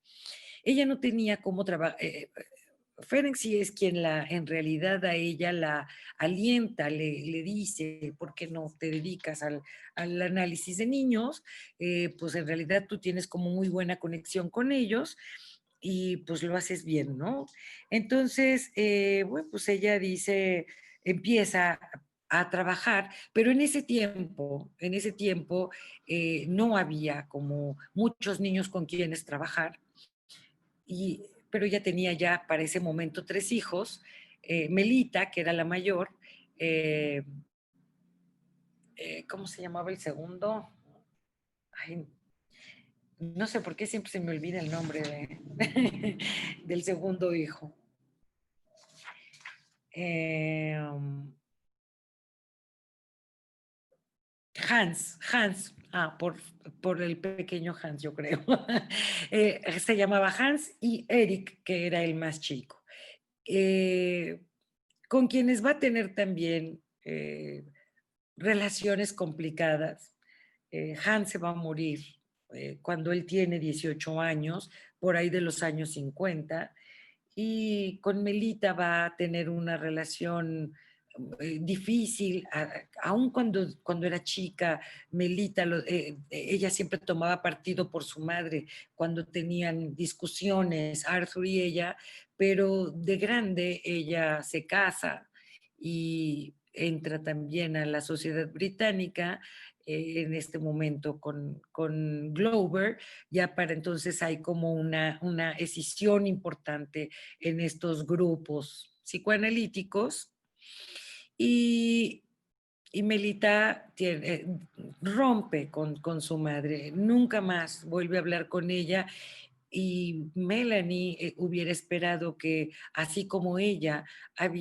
Ella no tenía cómo trabajar, Ferenczi es quien en realidad a ella la alienta, le dice, ¿por qué no te dedicas al análisis de niños? Pues en realidad tú tienes como muy buena conexión con ellos y pues lo haces bien, ¿no? Entonces, bueno, pues ella dice, empieza a trabajar, pero en ese tiempo no había como muchos niños con quienes trabajar, pero ella tenía ya para ese momento 3 hijos, Melita, que era la mayor, eh, ¿cómo se llamaba el segundo? Ay, no sé por qué siempre se me olvida el nombre del segundo hijo. Um, Hans, por el pequeño Hans, yo creo. Se llamaba Hans y Eric, que era el más chico. Con quienes va a tener también relaciones complicadas. Hans se va a morir cuando él tiene 18 años, por ahí de los años 50, y con Melita va a tener una relación difícil, aun cuando era chica, Melita, ella siempre tomaba partido por su madre cuando tenían discusiones, Arthur y ella, pero de grande ella se casa y entra también a la sociedad británica en este momento con Glover. Ya para entonces hay como una escisión importante en estos grupos psicoanalíticos y, y Melita rompe con su madre, nunca más vuelve a hablar con ella y Melanie hubiera esperado que, así como ella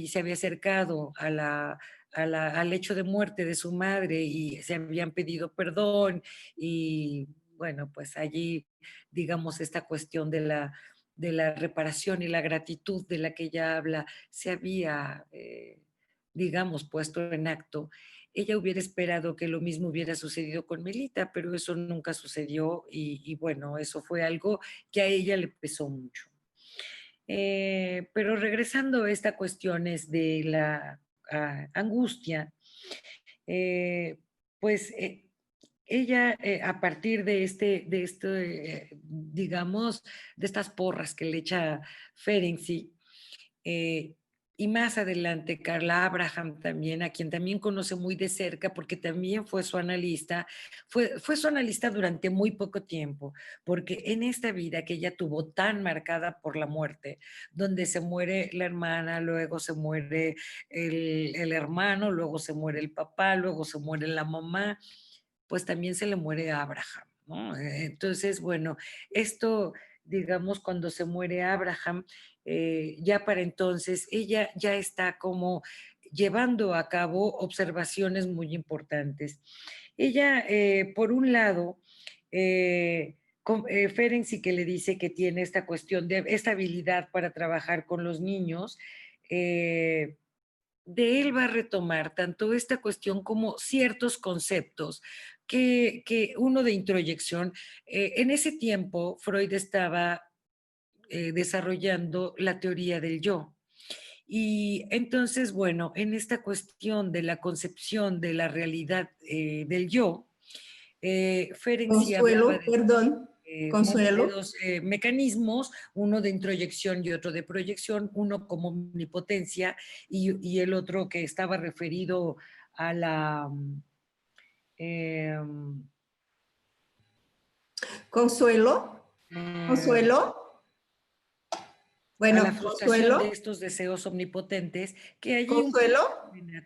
se había acercado al hecho de muerte de su madre y se habían pedido perdón y bueno, pues allí, digamos, esta cuestión de la reparación y la gratitud de la que ella habla se había, digamos, puesto en acto. Ella hubiera esperado que lo mismo hubiera sucedido con Melita, pero eso nunca sucedió y bueno, eso fue algo que a ella le pesó mucho. Pero regresando a esta cuestiones de la angustia, eh, pues ella a partir digamos, de estas porras que le echa Ferenczi, y más adelante, Carla Abraham también, a quien también conoce muy de cerca, porque también fue su analista, fue su analista durante muy poco tiempo, porque en esta vida que ella tuvo tan marcada por la muerte, donde se muere la hermana, luego se muere el hermano, luego se muere el papá, luego se muere la mamá, pues también se le muere a Abraham, ¿no? Entonces, bueno, esto, digamos, cuando se muere Abraham, ya para entonces ella ya está como llevando a cabo observaciones muy importantes. Ella, por un lado, Ferenczi que le dice que tiene esta cuestión de esta habilidad para trabajar con los niños, de él va a retomar tanto esta cuestión como ciertos conceptos que uno de introyección, en ese tiempo Freud estaba desarrollando la teoría del yo. Y entonces, bueno, en esta cuestión de la concepción de la realidad del yo, Ferenczi hablaba Consuelo, perdón, de Consuelo. dos mecanismos, uno de introyección y otro de proyección, uno como omnipotencia y el otro que estaba referido a la... eh, Consuelo, eh, Consuelo. a Bueno, la frustración de Consuelo, estos deseos omnipotentes, que allí un poco Consuelo.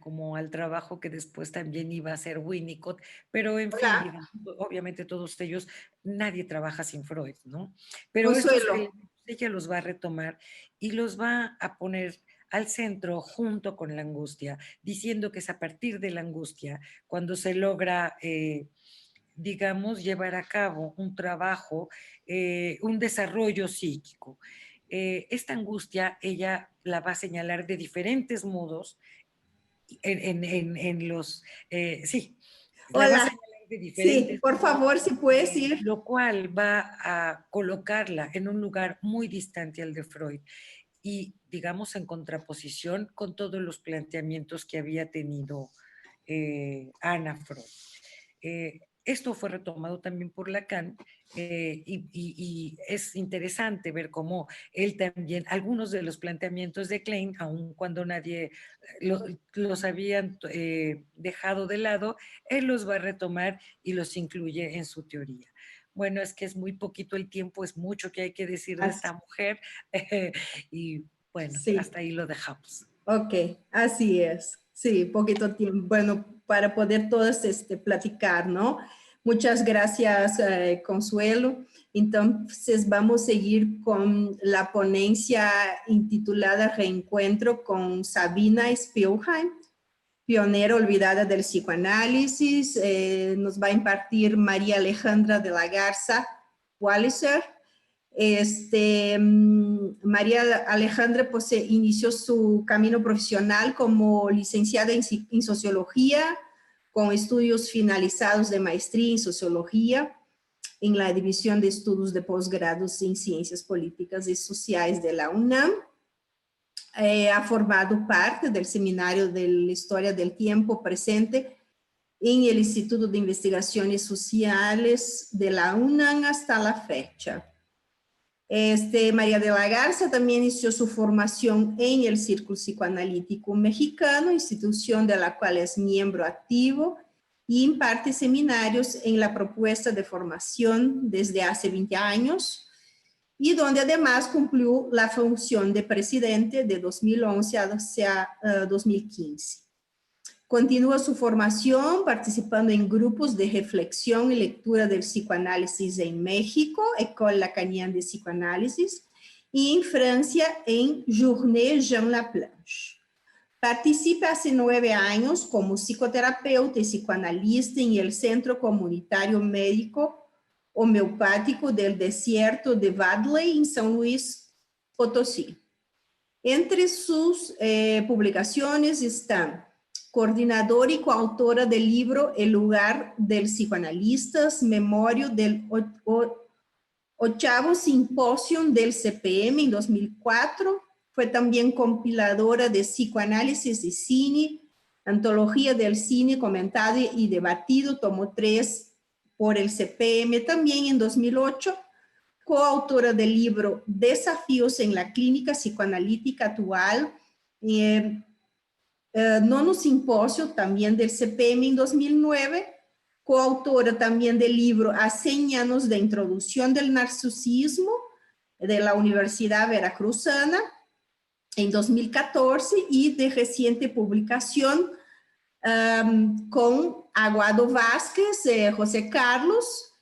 como al trabajo que después también iba a hacer Winnicott, pero en fin, Hola, digamos, obviamente todos ellos, nadie trabaja sin Freud, ¿no? Pero estos Consuelo. elementos ella los va a retomar y los va a poner al centro junto con la angustia, diciendo que es a partir de la angustia cuando se logra, digamos, llevar a cabo un trabajo, un desarrollo psíquico. Esta angustia ella la va a señalar de diferentes modos en los, sí, la va a Hola. señalar de Sí, diferentes por modos, favor, si puedes ir. lo cual va a colocarla en un lugar muy distante al de Freud. y, digamos, en contraposición con todos los planteamientos que había tenido Ana Freud. Esto fue retomado también por Lacan y es interesante ver cómo él también, algunos de los planteamientos de Klein, aun cuando nadie los habían dejado de lado, él los va a retomar y los incluye en su teoría. Bueno, es que es muy poquito el tiempo, es mucho que hay que decir de esta mujer y bueno, Sí. hasta ahí lo dejamos. Ok, así es. Sí, poquito tiempo, bueno, para poder todos platicar, ¿no? Muchas gracias, Consuelo. Entonces, vamos a seguir con la ponencia intitulada Reencuentro con Sabina Spielheim, pionera olvidada del psicoanálisis. Nos va a impartir María Alejandra de la Garza Walliser. María Alejandra pues, inició su camino profesional como licenciada en sociología, con estudios finalizados de maestría en sociología en la División de Estudios de Posgrados en Ciencias Políticas y Sociales de la UNAM. Ha formado parte del Seminario de la Historia del Tiempo Presente en el Instituto de Investigaciones Sociales de la UNAM hasta la fecha. María de la Garza también inició su formación en el Círculo Psicoanalítico Mexicano, institución de la cual es miembro activo y imparte seminarios en la propuesta de formación desde hace 20 años y donde además cumplió la función de presidente de 2011 hacia 2015. Continúa su formación participando en grupos de reflexión y lectura del psicoanálisis en México, École Lacanienne de Psicoanálisis, y en Francia en Journée Jean Laplanche. Participa hace 9 años como psicoterapeuta y psicoanalista en el Centro Comunitario Médico Homeopático del Desierto de Vadley en San Luis Potosí. Entre sus publicaciones están coordinadora y coautora del libro El lugar del psicoanalista, memoria del 8º Simposio del CPM en 2004. Fue también compiladora de Psicoanálisis y Cine, Antología del Cine Comentado y Debatido, tomo 3 por el CPM también en 2008. Coautora del libro Desafíos en la Clínica Psicoanalítica Actual, nono simposio también del CPM en 2009, coautora también del libro A 100 años de introducción del narcisismo de la Universidad Veracruzana en 2014 y de reciente publicación con Aguado Vázquez, José Carlos,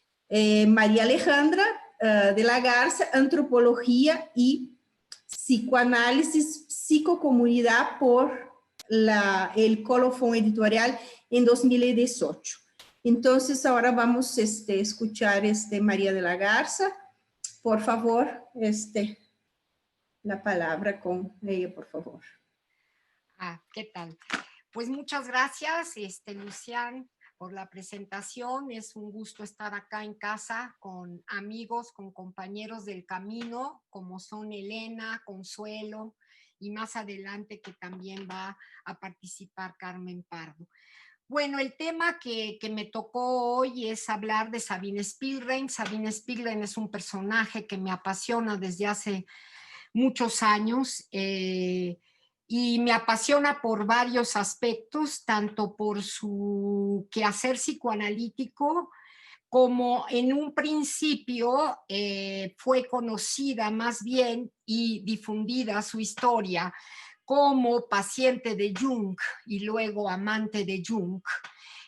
María Alejandra de la Garza, Antropología y Psicoanálisis, Psicocomunidad por el Colofón Editorial en 2018. Entonces, ahora vamos a escuchar María de la Garza. Por favor, la palabra con ella, por favor. ¿Qué tal? Pues muchas gracias, Lucián, por la presentación. Es un gusto estar acá en casa con amigos, con compañeros del camino, como son Elena, Consuelo, y más adelante que también va a participar Carmen Pardo. Bueno, el tema que me tocó hoy es hablar de Sabine Spielrein. Sabine Spielrein es un personaje que me apasiona desde hace muchos años y me apasiona por varios aspectos, tanto por su quehacer psicoanalítico, como en un principio fue conocida más bien y difundida su historia como paciente de Jung y luego amante de Jung,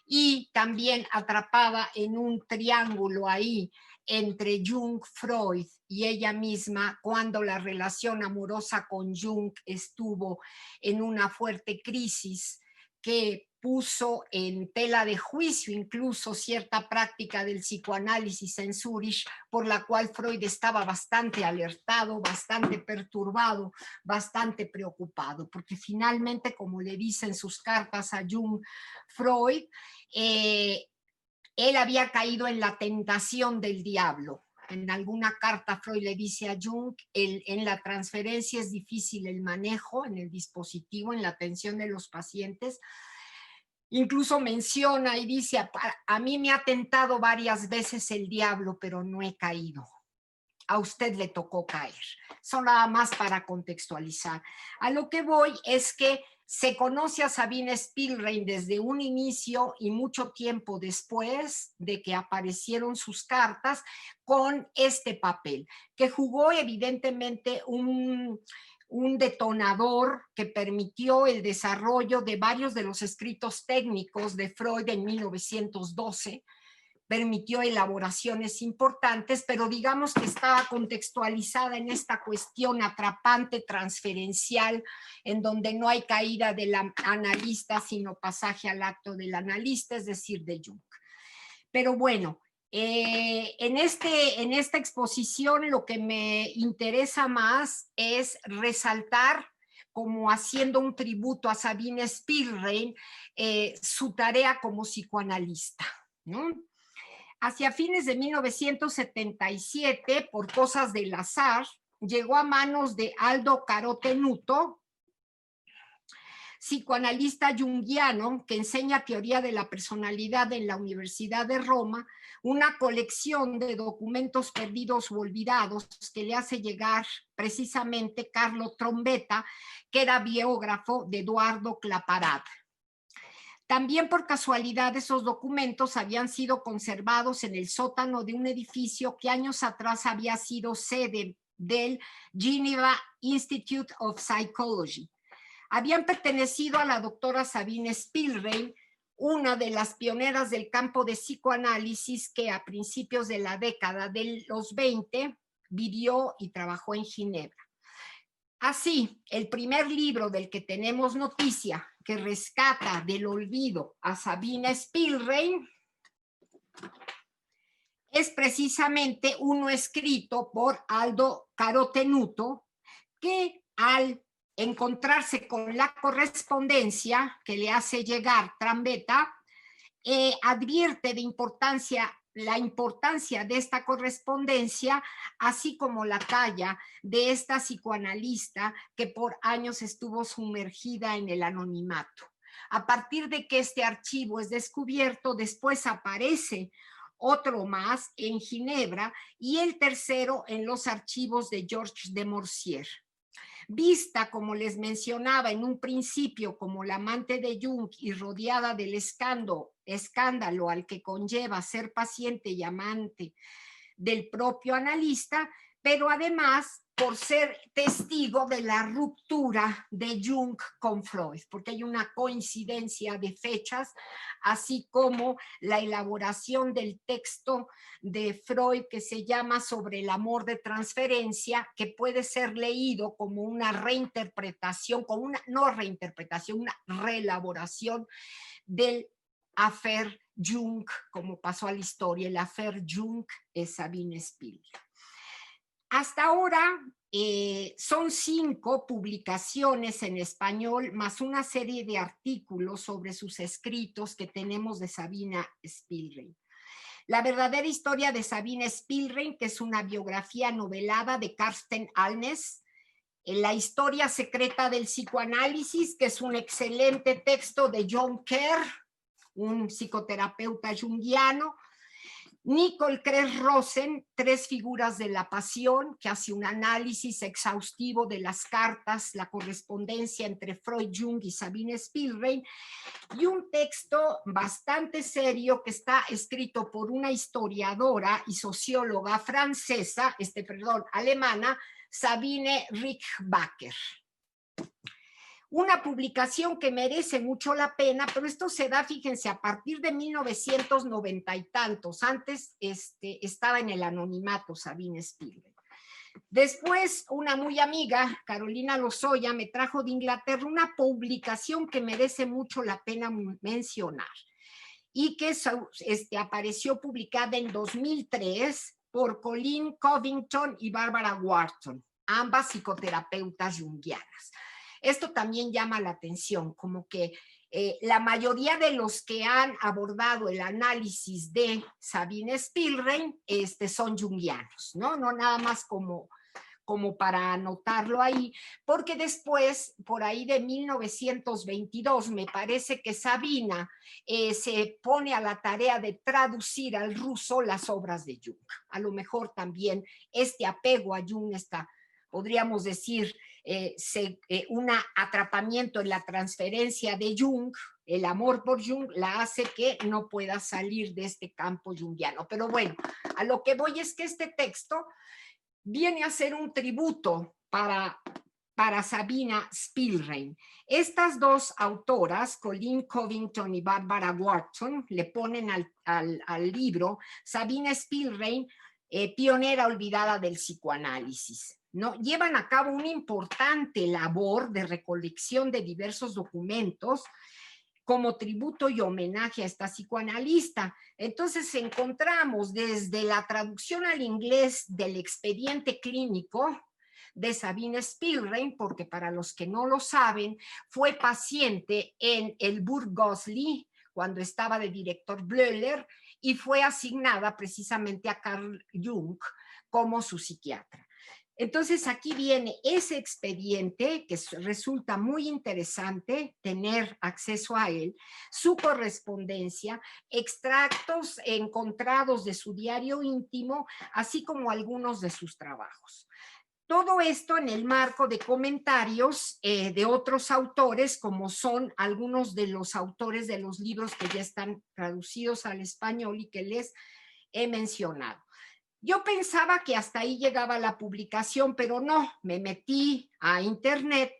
y también atrapada en un triángulo ahí entre Jung, Freud y ella misma, cuando la relación amorosa con Jung estuvo en una fuerte crisis que puso en tela de juicio incluso cierta práctica del psicoanálisis en Zúrich, por la cual Freud estaba bastante alertado, bastante perturbado, bastante preocupado, porque finalmente, como le dicen sus cartas a Jung, Freud, él había caído en la tentación del diablo. en alguna carta Freud le dice a Jung, en la transferencia es difícil el manejo en el dispositivo, en la atención de los pacientes. Incluso menciona y dice, a mí me ha tentado varias veces el diablo, pero no he caído. A usted le tocó caer. Son nada más para contextualizar. A lo que voy es que se conoce a Sabine Spielrein desde un inicio y mucho tiempo después de que aparecieron sus cartas con este papel, que jugó evidentemente un detonador que permitió el desarrollo de varios de los escritos técnicos de Freud en 1912, permitió elaboraciones importantes, pero digamos que estaba contextualizada en esta cuestión atrapante, transferencial, en donde no hay caída del analista, sino pasaje al acto del analista, es decir, de Jung. Pero bueno, en esta exposición lo que me interesa más es resaltar, como haciendo un tributo a Sabine Spielrein, su tarea como psicoanalista, ¿no? Hacia fines de 1977, por cosas del azar, llegó a manos de Aldo Caro-Tenuto, psicoanalista junguiano que enseña teoría de la personalidad en la Universidad de Roma, una colección de documentos perdidos u olvidados que le hace llegar precisamente Carlo Trombetta, que era biógrafo de Eduardo Claparat. También por casualidad esos documentos habían sido conservados en el sótano de un edificio que años atrás había sido sede del Geneva Institute of Psychology. Habían pertenecido a la doctora Sabine Spielrein, una de las pioneras del campo de psicoanálisis que a principios de la década de los 20 vivió y trabajó en Ginebra. Así, el primer libro del que tenemos noticia que rescata del olvido a Sabine Spielrein es precisamente uno escrito por Aldo Caro-Tenuto, que al encontrarse con la correspondencia que le hace llegar Trombetta, advierte de la importancia de esta correspondencia, así como la talla de esta psicoanalista que por años estuvo sumergida en el anonimato. A partir de que este archivo es descubierto, después aparece otro más en Ginebra y el tercero en los archivos de Georges de Morsier. Vista, como les mencionaba en un principio, como la amante de Jung y rodeada del escándalo al que conlleva ser paciente y amante del propio analista, pero además por ser testigo de la ruptura de Jung con Freud, porque hay una coincidencia de fechas, así como la elaboración del texto de Freud que se llama Sobre el amor de transferencia, que puede ser leído como una reinterpretación, no reinterpretación, una reelaboración del affaire Jung, como pasó a la historia, el affaire Jung es Sabine Spielrein. Hasta ahora son 5 publicaciones en español, más una serie de artículos sobre sus escritos que tenemos de Sabine Spielrein. La verdadera historia de Sabine Spielrein, que es una biografía novelada de Carsten Alnes. La historia secreta del psicoanálisis, que es un excelente texto de John Kerr, un psicoterapeuta junguiano. Nicole Kress-Rosen, 3 figuras de la pasión, que hace un análisis exhaustivo de las cartas, la correspondencia entre Freud, Jung y Sabine Spielrein, y un texto bastante serio que está escrito por una historiadora y socióloga francesa, alemana, Sabine Rickbacker. Una publicación que merece mucho la pena, pero esto se da, fíjense, a partir de 1990 y tantos. Antes estaba en el anonimato Sabine Spielrein. Después, una muy amiga, Carolina Lozoya, me trajo de Inglaterra una publicación que merece mucho la pena mencionar y que apareció publicada en 2003 por Colleen Covington y Barbara Wharton, ambas psicoterapeutas junguianas. Esto también llama la atención, como que la mayoría de los que han abordado el análisis de Sabine Spielrein son junguianos, ¿no? No nada más como para anotarlo ahí, porque después, por ahí de 1922, me parece que Sabina se pone a la tarea de traducir al ruso las obras de Jung. A lo mejor también este apego a Jung está, podríamos decir, un atrapamiento en la transferencia de Jung, el amor por Jung, la hace que no pueda salir de este campo junguiano. Pero bueno, a lo que voy es que este texto viene a ser un tributo para Sabina Spielrein. Estas dos autoras, Colleen Covington y Barbara Wharton, le ponen al libro Sabina Spielrein, pionera olvidada del psicoanálisis, ¿no? Llevan a cabo una importante labor de recolección de diversos documentos como tributo y homenaje a esta psicoanalista. Entonces encontramos desde la traducción al inglés del expediente clínico de Sabine Spielrein, porque para los que no lo saben, fue paciente en el Burgosli cuando estaba de director Bleuler y fue asignada precisamente a Carl Jung como su psiquiatra. Entonces aquí viene ese expediente que resulta muy interesante tener acceso a él, su correspondencia, extractos encontrados de su diario íntimo, así como algunos de sus trabajos. Todo esto en el marco de comentarios de otros autores, como son algunos de los autores de los libros que ya están traducidos al español y que les he mencionado. Yo pensaba que hasta ahí llegaba la publicación, pero no, me metí a internet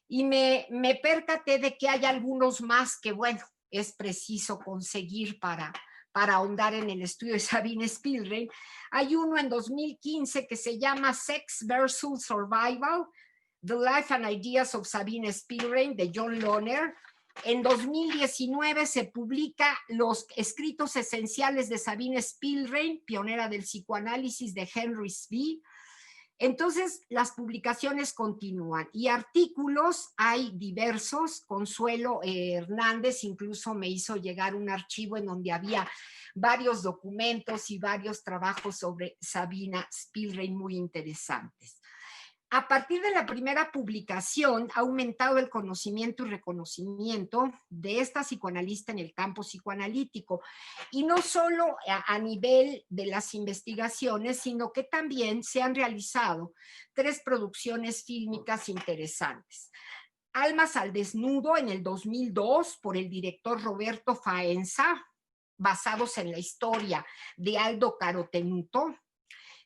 y me percaté de que hay algunos más que, bueno, es preciso conseguir para ahondar en el estudio de Sabine Spielrein. Hay uno en 2015 que se llama Sex versus Survival, The Life and Ideas of Sabine Spielrein, de John Lohner. En 2019 se publica Los escritos esenciales de Sabine Spielrein, pionera del psicoanálisis, de Henry Svee. Entonces, las publicaciones continúan y artículos hay diversos. Consuelo Hernández incluso me hizo llegar un archivo en donde había varios documentos y varios trabajos sobre Sabina Spielrein muy interesantes. A partir de la primera publicación ha aumentado el conocimiento y reconocimiento de esta psicoanalista en el campo psicoanalítico, y no solo a nivel de las investigaciones, sino que también se han realizado 3 producciones fílmicas interesantes. Almas al desnudo en el 2002 por el director Roberto Faenza, basados en la historia de Aldo Carotenuto.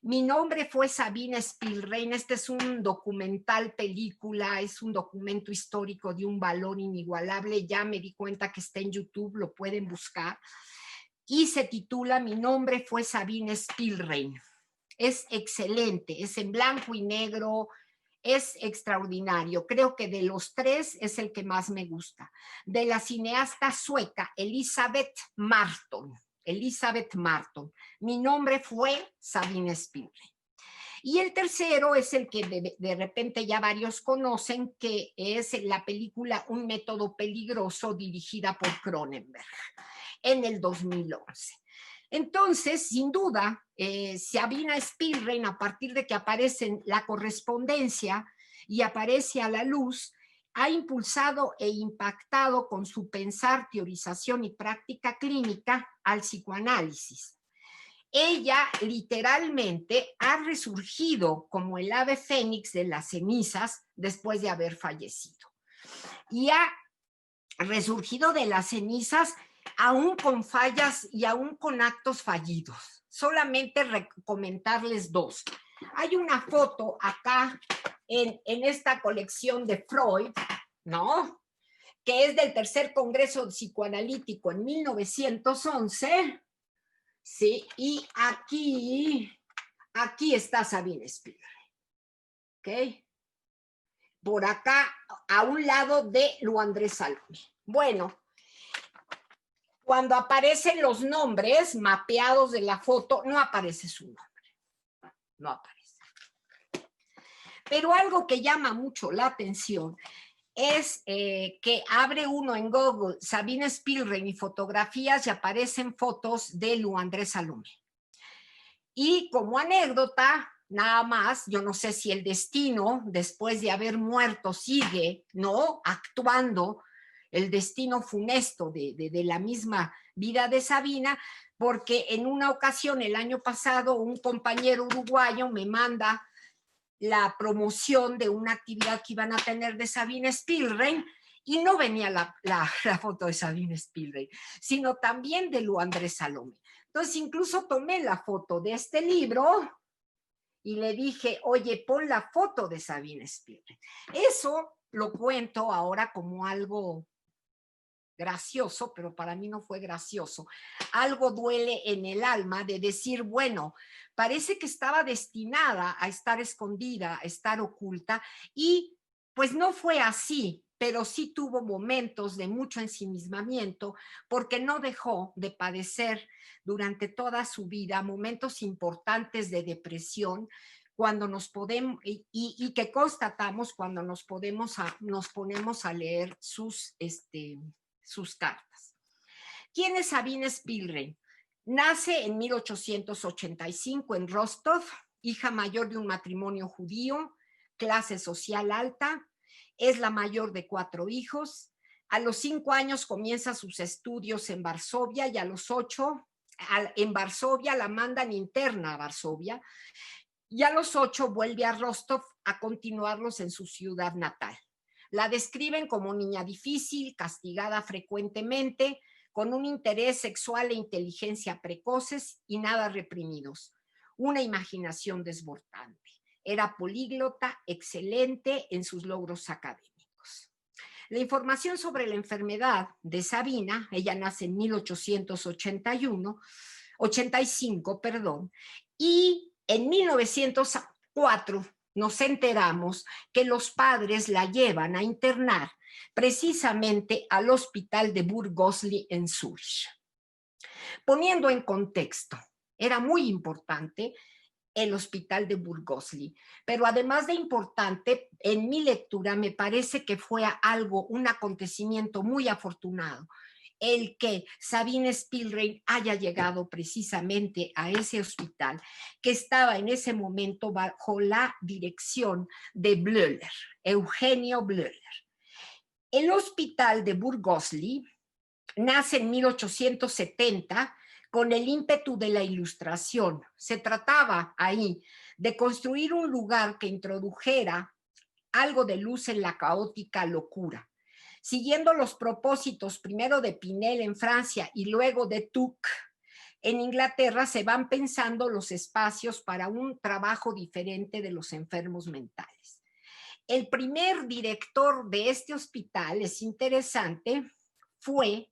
Mi nombre fue Sabine Spielrein. Este es un documental película, es un documento histórico de un valor inigualable. Ya me di cuenta que está en YouTube, lo pueden buscar. Y se titula Mi nombre fue Sabine Spielrein. Es excelente, es en blanco y negro, es extraordinario. Creo que de los 3 es el que más me gusta. De la cineasta sueca Elisabeth Marton. Mi nombre fue Sabine Spielrein. Y el tercero es el que de repente ya varios conocen, que es la película Un método peligroso, dirigida por Cronenberg en el 2011. Entonces, sin duda, Sabine Spielrein, a partir de que aparece en la correspondencia y aparece a la luz, ha impulsado e impactado con su pensar, teorización y práctica clínica al psicoanálisis. Ella literalmente ha resurgido como el ave fénix de las cenizas después de haber fallecido. Y ha resurgido de las cenizas aún con fallas y aún con actos fallidos. Solamente comentarles 2. Hay una foto acá en esta colección de Freud, ¿no? Que es del tercer Congreso Psicoanalítico en 1911, ¿sí? Y aquí está Sabine Spielrein, ¿ok? Por acá, a un lado de Luandré Salomé. Bueno, cuando aparecen los nombres mapeados de la foto, no aparece su nombre, no aparece. Pero algo que llama mucho la atención es que abre uno en Google Sabine Spielrein y fotografías y aparecen fotos de Lu Andrés Salomé. Y como anécdota, nada más, yo no sé si el destino, después de haber muerto, sigue, ¿no?, actuando el destino funesto de la misma vida de Sabina, porque en una ocasión, el año pasado, un compañero uruguayo me manda la promoción de una actividad que iban a tener de Sabine Spielrein, y no venía la foto de Sabine Spielrein, sino también de Lu Andrés Salomé. Entonces incluso tomé la foto de este libro y le dije, oye, pon la foto de Sabine Spielrein. Eso lo cuento ahora como algo gracioso, pero para mí no fue gracioso. Algo duele en el alma de decir, bueno, parece que estaba destinada a estar escondida, a estar oculta, y pues no fue así, pero sí tuvo momentos de mucho ensimismamiento, porque no dejó de padecer durante toda su vida momentos importantes de depresión, cuando nos podemos, y que constatamos cuando nos ponemos a leer sus cartas. ¿Quién es Sabine Spielrein? Nace en 1885 en Rostov, hija mayor de un matrimonio judío, clase social alta, es la mayor de 4 hijos. A los 5 años comienza sus estudios en Varsovia y a los 8 en Varsovia la mandan interna a Varsovia y a los 8 vuelve a Rostov a continuarlos en su ciudad natal. La describen como niña difícil, castigada frecuentemente, con un interés sexual e inteligencia precoces y nada reprimidos. Una imaginación desbordante. Era políglota, excelente en sus logros académicos. La información sobre la enfermedad de Sabina, ella nace en 1885, y en 1904 nos enteramos que los padres la llevan a internar precisamente al hospital de Burgosli en Zurich. Poniendo en contexto, era muy importante el hospital de Burgosli, pero además de importante, en mi lectura me parece que fue un acontecimiento muy afortunado el que Sabine Spielrein haya llegado precisamente a ese hospital que estaba en ese momento bajo la dirección de Bleuler, Eugenio Bleuler. El hospital de Burgosli nace en 1870 con el ímpetu de la Ilustración. Se trataba ahí de construir un lugar que introdujera algo de luz en la caótica locura. Siguiendo los propósitos primero de Pinel en Francia y luego de Tuck en Inglaterra, se van pensando los espacios para un trabajo diferente de los enfermos mentales. El primer director de este hospital, es interesante, fue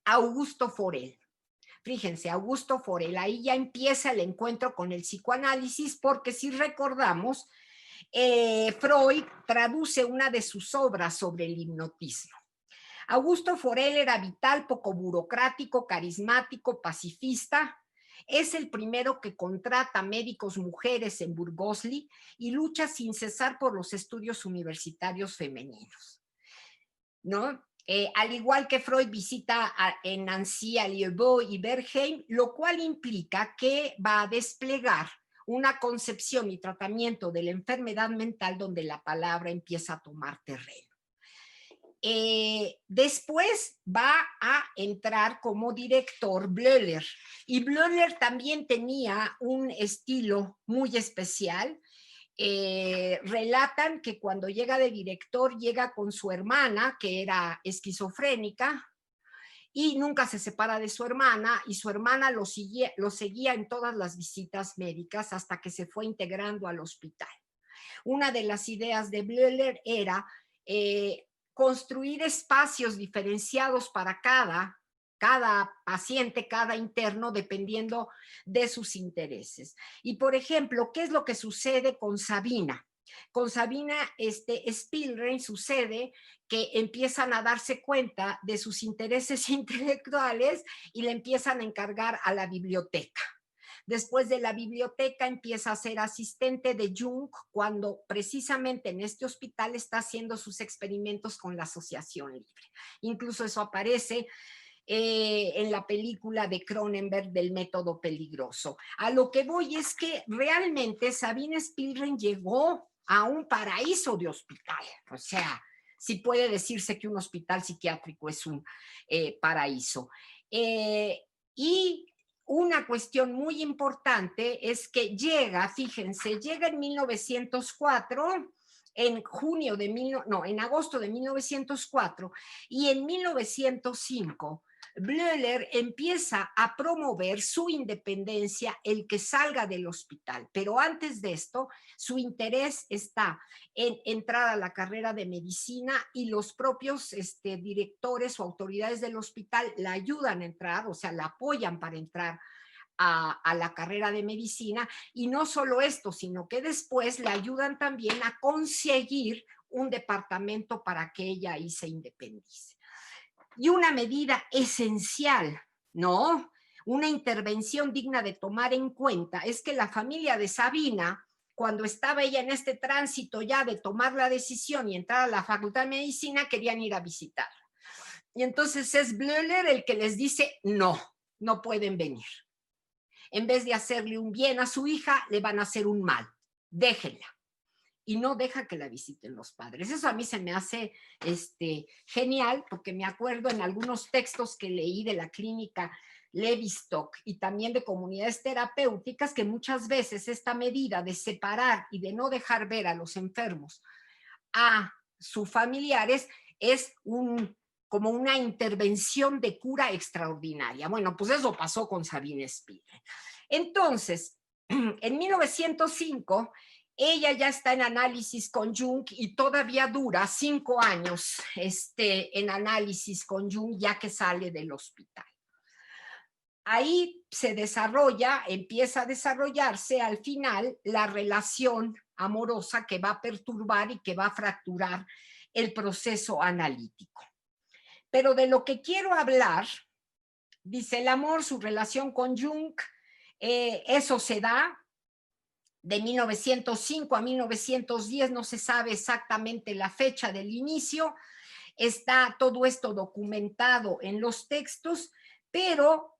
Augusto Forel. Fíjense, Augusto Forel, ahí ya empieza el encuentro con el psicoanálisis, porque si recordamos, Freud traduce una de sus obras sobre el hipnotismo. Augusto Forel era vital, poco burocrático, carismático, pacifista. Es el primero que contrata médicos mujeres en Burgosli y lucha sin cesar por los estudios universitarios femeninos, ¿no? Al igual que Freud visita en Nancy a Liebeau y Bernheim, lo cual implica que va a desplegar una concepción y tratamiento de la enfermedad mental donde la palabra empieza a tomar terreno. Después va a entrar como director Bleuler, y Bleuler también tenía un estilo muy especial. Relatan que cuando llega de director llega con su hermana, que era esquizofrénica, y nunca se separa de su hermana, y su hermana lo seguía en todas las visitas médicas hasta que se fue integrando al hospital. Una de las ideas de Bleuler era construir espacios diferenciados para cada paciente, cada interno, dependiendo de sus intereses. Y, por ejemplo, ¿qué es lo que sucede con Sabina? Con Sabina Spielrein sucede que empiezan a darse cuenta de sus intereses intelectuales y le empiezan a encargar a la biblioteca. Después de la biblioteca empieza a ser asistente de Jung cuando precisamente en este hospital está haciendo sus experimentos con la asociación libre. Incluso eso aparece en la película de Cronenberg del método peligroso. A lo que voy es que realmente Sabine Spielrein llegó a un paraíso de hospital. O sea, si puede decirse que un hospital psiquiátrico es un paraíso. Y una cuestión muy importante es que llega, fíjense, llega en 1904, en agosto de 1904, y en 1905 Bleuler empieza a promover su independencia, el que salga del hospital, pero antes de esto, su interés está en entrar a la carrera de medicina y los propios directores o autoridades del hospital la ayudan a entrar, o sea, la apoyan para entrar a la carrera de medicina, y no solo esto, sino que después le ayudan también a conseguir un departamento para que ella ahí se independice. Y una medida esencial, ¿no? Una intervención digna de tomar en cuenta es que la familia de Sabina, cuando estaba ella en este tránsito ya de tomar la decisión y entrar a la Facultad de Medicina, querían ir a visitarla. Y entonces es Bleuler el que les dice, no, no pueden venir. En vez de hacerle un bien a su hija, le van a hacer un mal. Déjenla. Y no deja que la visiten los padres. Eso a mí se me hace genial, porque me acuerdo en algunos textos que leí de la clínica Levistock y también de comunidades terapéuticas, que muchas veces esta medida de separar y de no dejar ver a los enfermos a sus familiares es como una intervención de cura extraordinaria. Bueno, pues eso pasó con Sabine Spielrein. Entonces, en 1905, ella ya está en análisis con Jung y todavía dura 5 años en análisis con Jung ya que sale del hospital. Ahí se desarrolla, empieza a desarrollarse al final la relación amorosa que va a perturbar y que va a fracturar el proceso analítico. Pero de lo que quiero hablar, dice el amor, su relación con Jung, eso se da de 1905 a 1910, no se sabe exactamente la fecha del inicio, está todo esto documentado en los textos, pero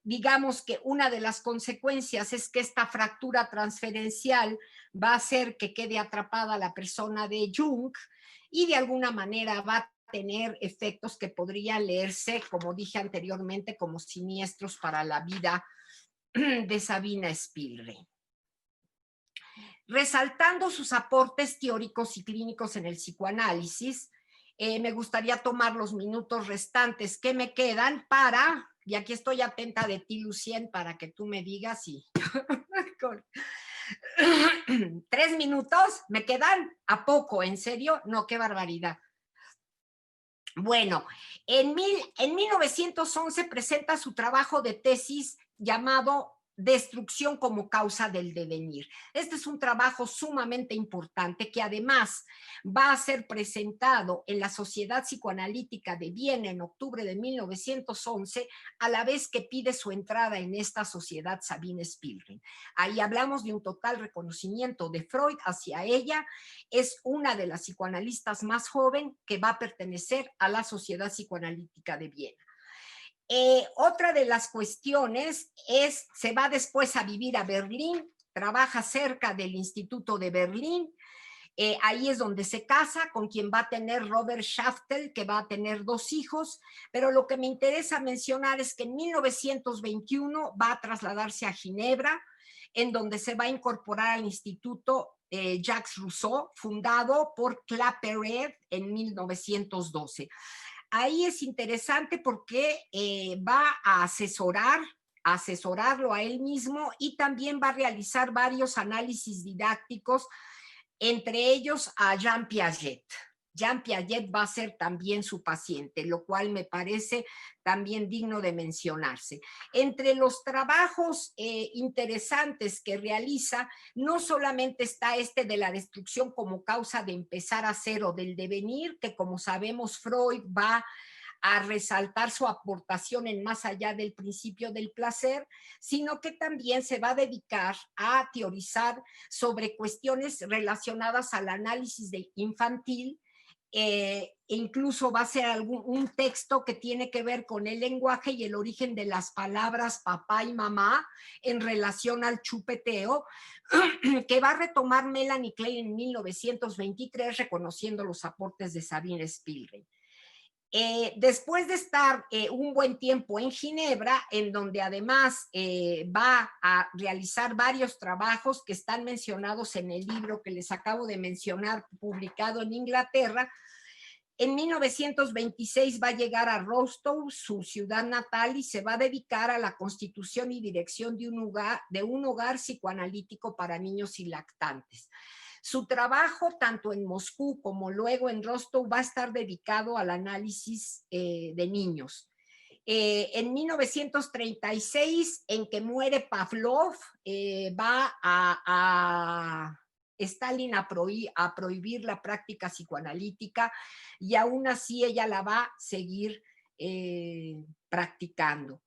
digamos que una de las consecuencias es que esta fractura transferencial va a hacer que quede atrapada la persona de Jung y de alguna manera va a tener efectos que podrían leerse, como dije anteriormente, como siniestros para la vida de Sabina Spielrein. Resaltando sus aportes teóricos y clínicos en el psicoanálisis, me gustaría tomar los minutos restantes que me quedan para, y aquí estoy atenta de ti, Lucien, para que tú me digas si 3 minutos me quedan, ¿a poco? ¿En serio? No, qué barbaridad. Bueno, en 1911 presenta su trabajo de tesis llamado Destrucción como causa del devenir. Este es un trabajo sumamente importante que además va a ser presentado en la Sociedad Psicoanalítica de Viena en octubre de 1911, a la vez que pide su entrada en esta sociedad Sabine Spielrein. Ahí hablamos de un total reconocimiento de Freud hacia ella. Es una de las psicoanalistas más joven que va a pertenecer a la Sociedad Psicoanalítica de Viena. Otra de las cuestiones es, se va después a vivir a Berlín, trabaja cerca del Instituto de Berlín, ahí es donde se casa, con quien va a tener Robert Schaftel, que va a tener 2 hijos, pero lo que me interesa mencionar es que en 1921 va a trasladarse a Ginebra, en donde se va a incorporar al Instituto Jacques Rousseau, fundado por Clapeyret en 1912. Ahí es interesante porque va a asesorarlo a él mismo y también va a realizar varios análisis didácticos, entre ellos a Jean Piaget. Jean Piaget va a ser también su paciente, lo cual me parece también digno de mencionarse. Entre los trabajos interesantes que realiza, no solamente está este de la destrucción como causa de empezar a ser o del devenir, que como sabemos Freud va a resaltar su aportación en Más allá del principio del placer, sino que también se va a dedicar a teorizar sobre cuestiones relacionadas al análisis infantil. Incluso va a ser un texto que tiene que ver con el lenguaje y el origen de las palabras papá y mamá en relación al chupeteo, que va a retomar Melanie Klein en 1923, reconociendo los aportes de Sabine Spielrein. Después de estar un buen tiempo en Ginebra, en donde además va a realizar varios trabajos que están mencionados en el libro que les acabo de mencionar, publicado en Inglaterra, en 1926 va a llegar a Rostow, su ciudad natal, y se va a dedicar a la constitución y dirección de un hogar psicoanalítico para niños y lactantes. Su trabajo, tanto en Moscú como luego en Rostow, va a estar dedicado al análisis de niños. En 1936, en que muere Pavlov, va a Stalin a prohibir la práctica psicoanalítica, y aún así ella la va a seguir practicando.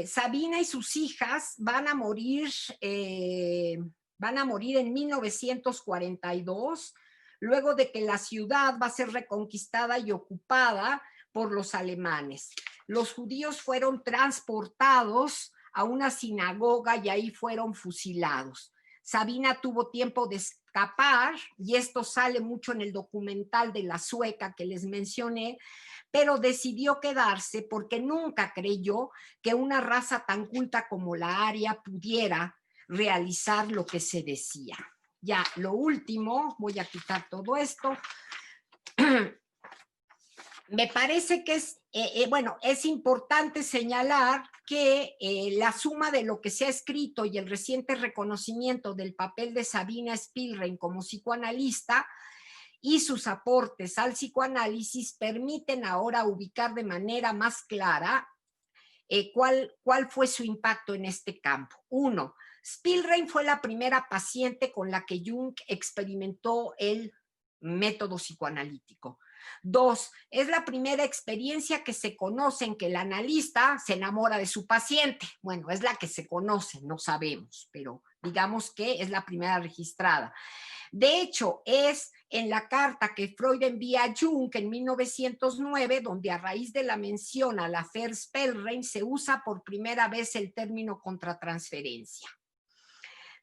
Sabina y sus hijas van a morir en 1942, luego de que la ciudad va a ser reconquistada y ocupada por los alemanes. Los judíos fueron transportados a una sinagoga y ahí fueron fusilados. Sabina tuvo tiempo de escapar, y esto sale mucho en el documental de la sueca que les mencioné, pero decidió quedarse porque nunca creyó que una raza tan culta como la aria pudiera realizar lo que se decía. Ya, lo último, voy a quitar todo esto. Me parece que es importante señalar que la suma de lo que se ha escrito y el reciente reconocimiento del papel de Sabina Spielrein como psicoanalista y sus aportes al psicoanálisis permiten ahora ubicar de manera más clara cuál fue su impacto en este campo. 1. Spielrein fue la primera paciente con la que Jung experimentó el método psicoanalítico. 2. Es la primera experiencia que se conoce en que el analista se enamora de su paciente. Bueno, es la que se conoce, no sabemos, pero digamos que es la primera registrada. De hecho, es en la carta que Freud envía a Jung en 1909, donde a raíz de la mención a la Affaire Spielrein se usa por primera vez el término contratransferencia.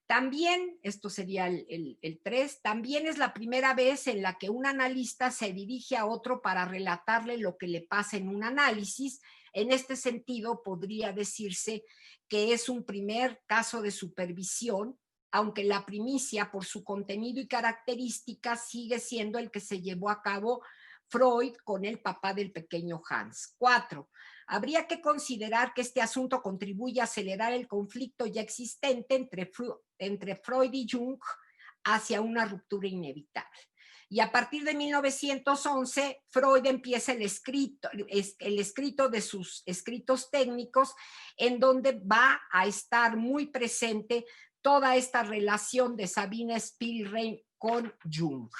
También, esto sería el 3, también es la primera vez en la que un analista se dirige a otro para relatarle lo que le pasa en un análisis. En este sentido, podría decirse que es un primer caso de supervisión, aunque la primicia por su contenido y características sigue siendo el que se llevó a cabo Freud con el papá del pequeño Hans. 4. Habría que considerar que este asunto contribuye a acelerar el conflicto ya existente entre Freud y Jung hacia una ruptura inevitable. Y a partir de 1911, Freud empieza el escrito de sus escritos técnicos, en donde va a estar muy presente toda esta relación de Sabine Spielrein con Jung.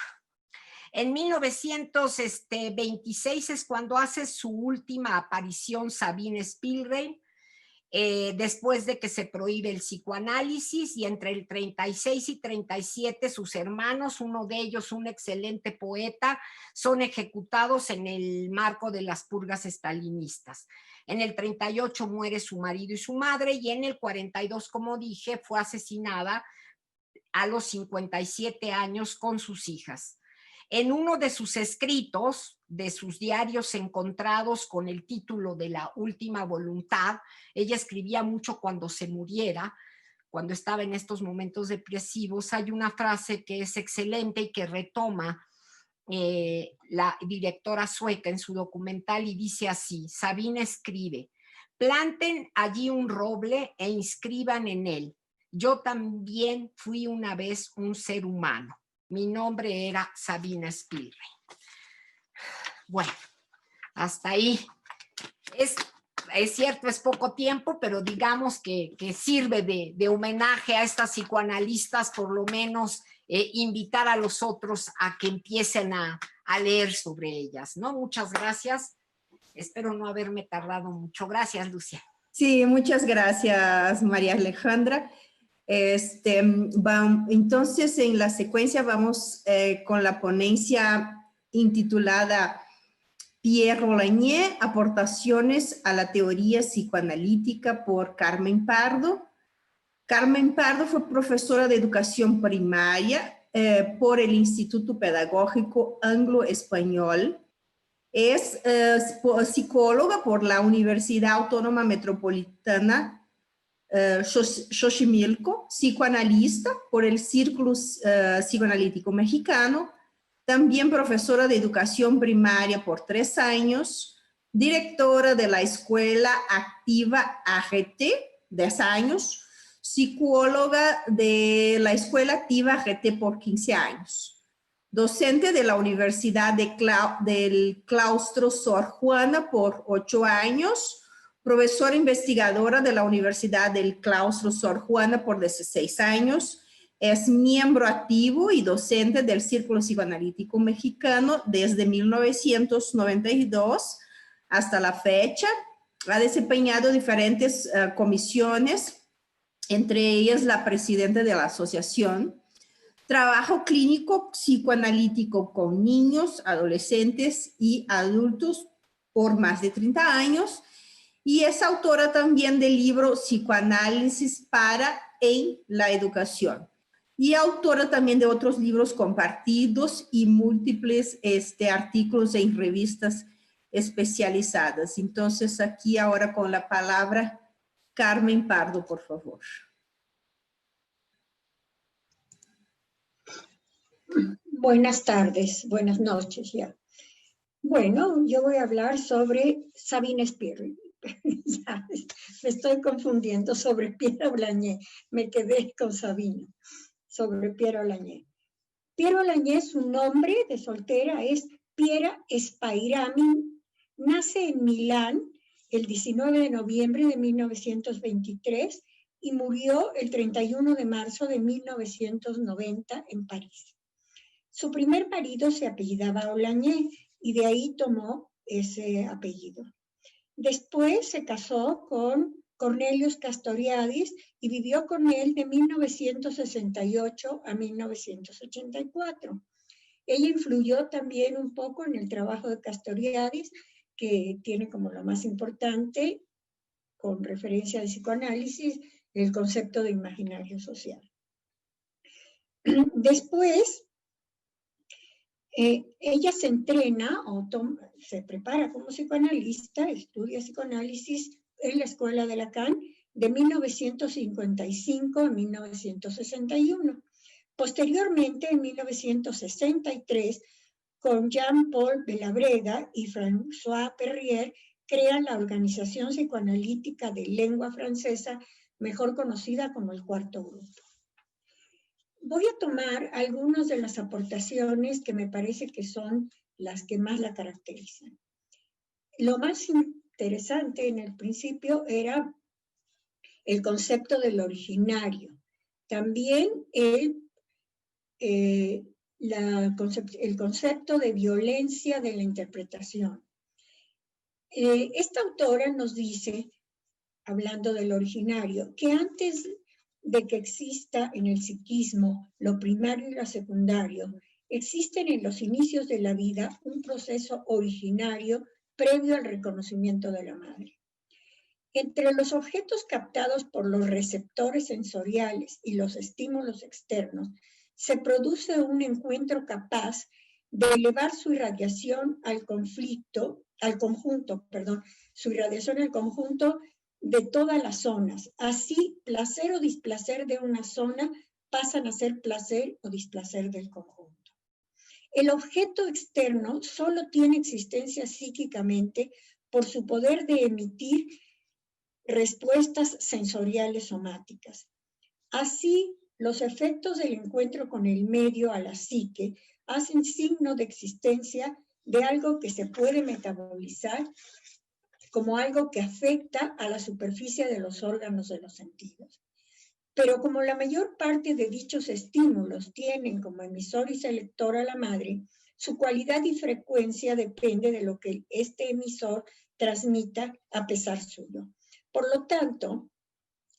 En 1926 es cuando hace su última aparición Sabine Spielrein, después de que se prohíbe el psicoanálisis, y entre el 36 y 37 sus hermanos, uno de ellos un excelente poeta, son ejecutados en el marco de las purgas estalinistas. En el 38 muere su marido y su madre, y en el 42, como dije, fue asesinada a los 57 años con sus hijas. En uno de sus escritos, de sus diarios encontrados con el título de La última voluntad, ella escribía mucho cuando se muriera, cuando estaba en estos momentos depresivos. Hay una frase que es excelente y que retoma la directora sueca en su documental, y dice así: Sabina escribe: planten allí un roble e inscriban en él: yo también fui una vez un ser humano. Mi nombre era Sabina Spielrein. Bueno, hasta ahí. Es cierto, es poco tiempo, pero digamos que sirve de homenaje a estas psicoanalistas, por lo menos invitar a los otros a que empiecen a leer sobre ellas, ¿no? Muchas gracias. Espero no haberme tardado mucho. Gracias, Lucia. Sí, muchas gracias, María Alejandra. Entonces, en la secuencia vamos con la ponencia intitulada Pierre Olagnier, aportaciones a la teoría psicoanalítica por Carmen Pardo. Carmen Pardo fue profesora de educación primaria por el Instituto Pedagógico Anglo-Español. Es psicóloga por la Universidad Autónoma Metropolitana Xochimilco, psicoanalista por el Círculo Psicoanalítico Mexicano, también profesora de educación primaria por 3 años, directora de la Escuela Activa AGT, 10 años, psicóloga de la Escuela Activa AGT por 15 años, docente de la Universidad del Claustro Sor Juana por 8 años, profesora investigadora de la Universidad del Claustro Sor Juana por 16 años, es miembro activo y docente del Círculo Psicoanalítico Mexicano desde 1992 hasta la fecha. Ha desempeñado diferentes comisiones, entre ellas la presidenta de la asociación. Trabajo clínico psicoanalítico con niños, adolescentes y adultos por más de 30 años. Y es autora también del libro Psicoanálisis para en la educación. Y autora también de otros libros compartidos y múltiples artículos en revistas especializadas. Entonces, aquí ahora con la palabra Carmen Pardo, por favor. Buenas tardes, buenas noches ya. Bueno, yo voy a hablar sobre Sabine Spearl. Ya, me estoy confundiendo sobre Pierre Olagnier. Me quedé con Sabine. Sobre Pierre Olagnier. Pierre Olagnier, su nombre de soltera es Piera Spairamin. Nace en Milán el 19 de noviembre de 1923 y murió el 31 de marzo de 1990 en París. Su primer marido se apellidaba Olagnier y de ahí tomó ese apellido. Después se casó con Cornelius Castoriadis y vivió con él de 1968 a 1984. Ella influyó también un poco en el trabajo de Castoriadis, que tiene como lo más importante, con referencia al psicoanálisis, el concepto de imaginario social. Después, ella se entrena o se prepara como psicoanalista, estudia psicoanálisis en la Escuela de Lacan de 1955 a 1961. Posteriormente, en 1963, con Jean-Paul Villabreda y François Perrier, crean la Organización Psicoanalítica de Lengua Francesa, mejor conocida como el Cuarto Grupo. Voy a tomar algunas de las aportaciones que me parece que son las que más la caracterizan. Lo más interesante en el principio era el concepto del originario. También el concepto de violencia de la interpretación. Esta autora nos dice, hablando del originario, que antes de que exista en el psiquismo lo primario y lo secundario, existen en los inicios de la vida un proceso originario previo al reconocimiento de la madre. Entre los objetos captados por los receptores sensoriales y los estímulos externos, se produce un encuentro capaz de elevar su irradiación al conjunto de todas las zonas. Así, placer o displacer de una zona pasan a ser placer o displacer del conjunto. El objeto externo solo tiene existencia psíquicamente por su poder de emitir respuestas sensoriales somáticas. Así, los efectos del encuentro con el medio a la psique hacen signo de existencia de algo que se puede metabolizar como algo que afecta a la superficie de los órganos de los sentidos. Pero como la mayor parte de dichos estímulos tienen como emisor y selector a la madre, su cualidad y frecuencia depende de lo que este emisor transmita a pesar suyo. Por lo tanto,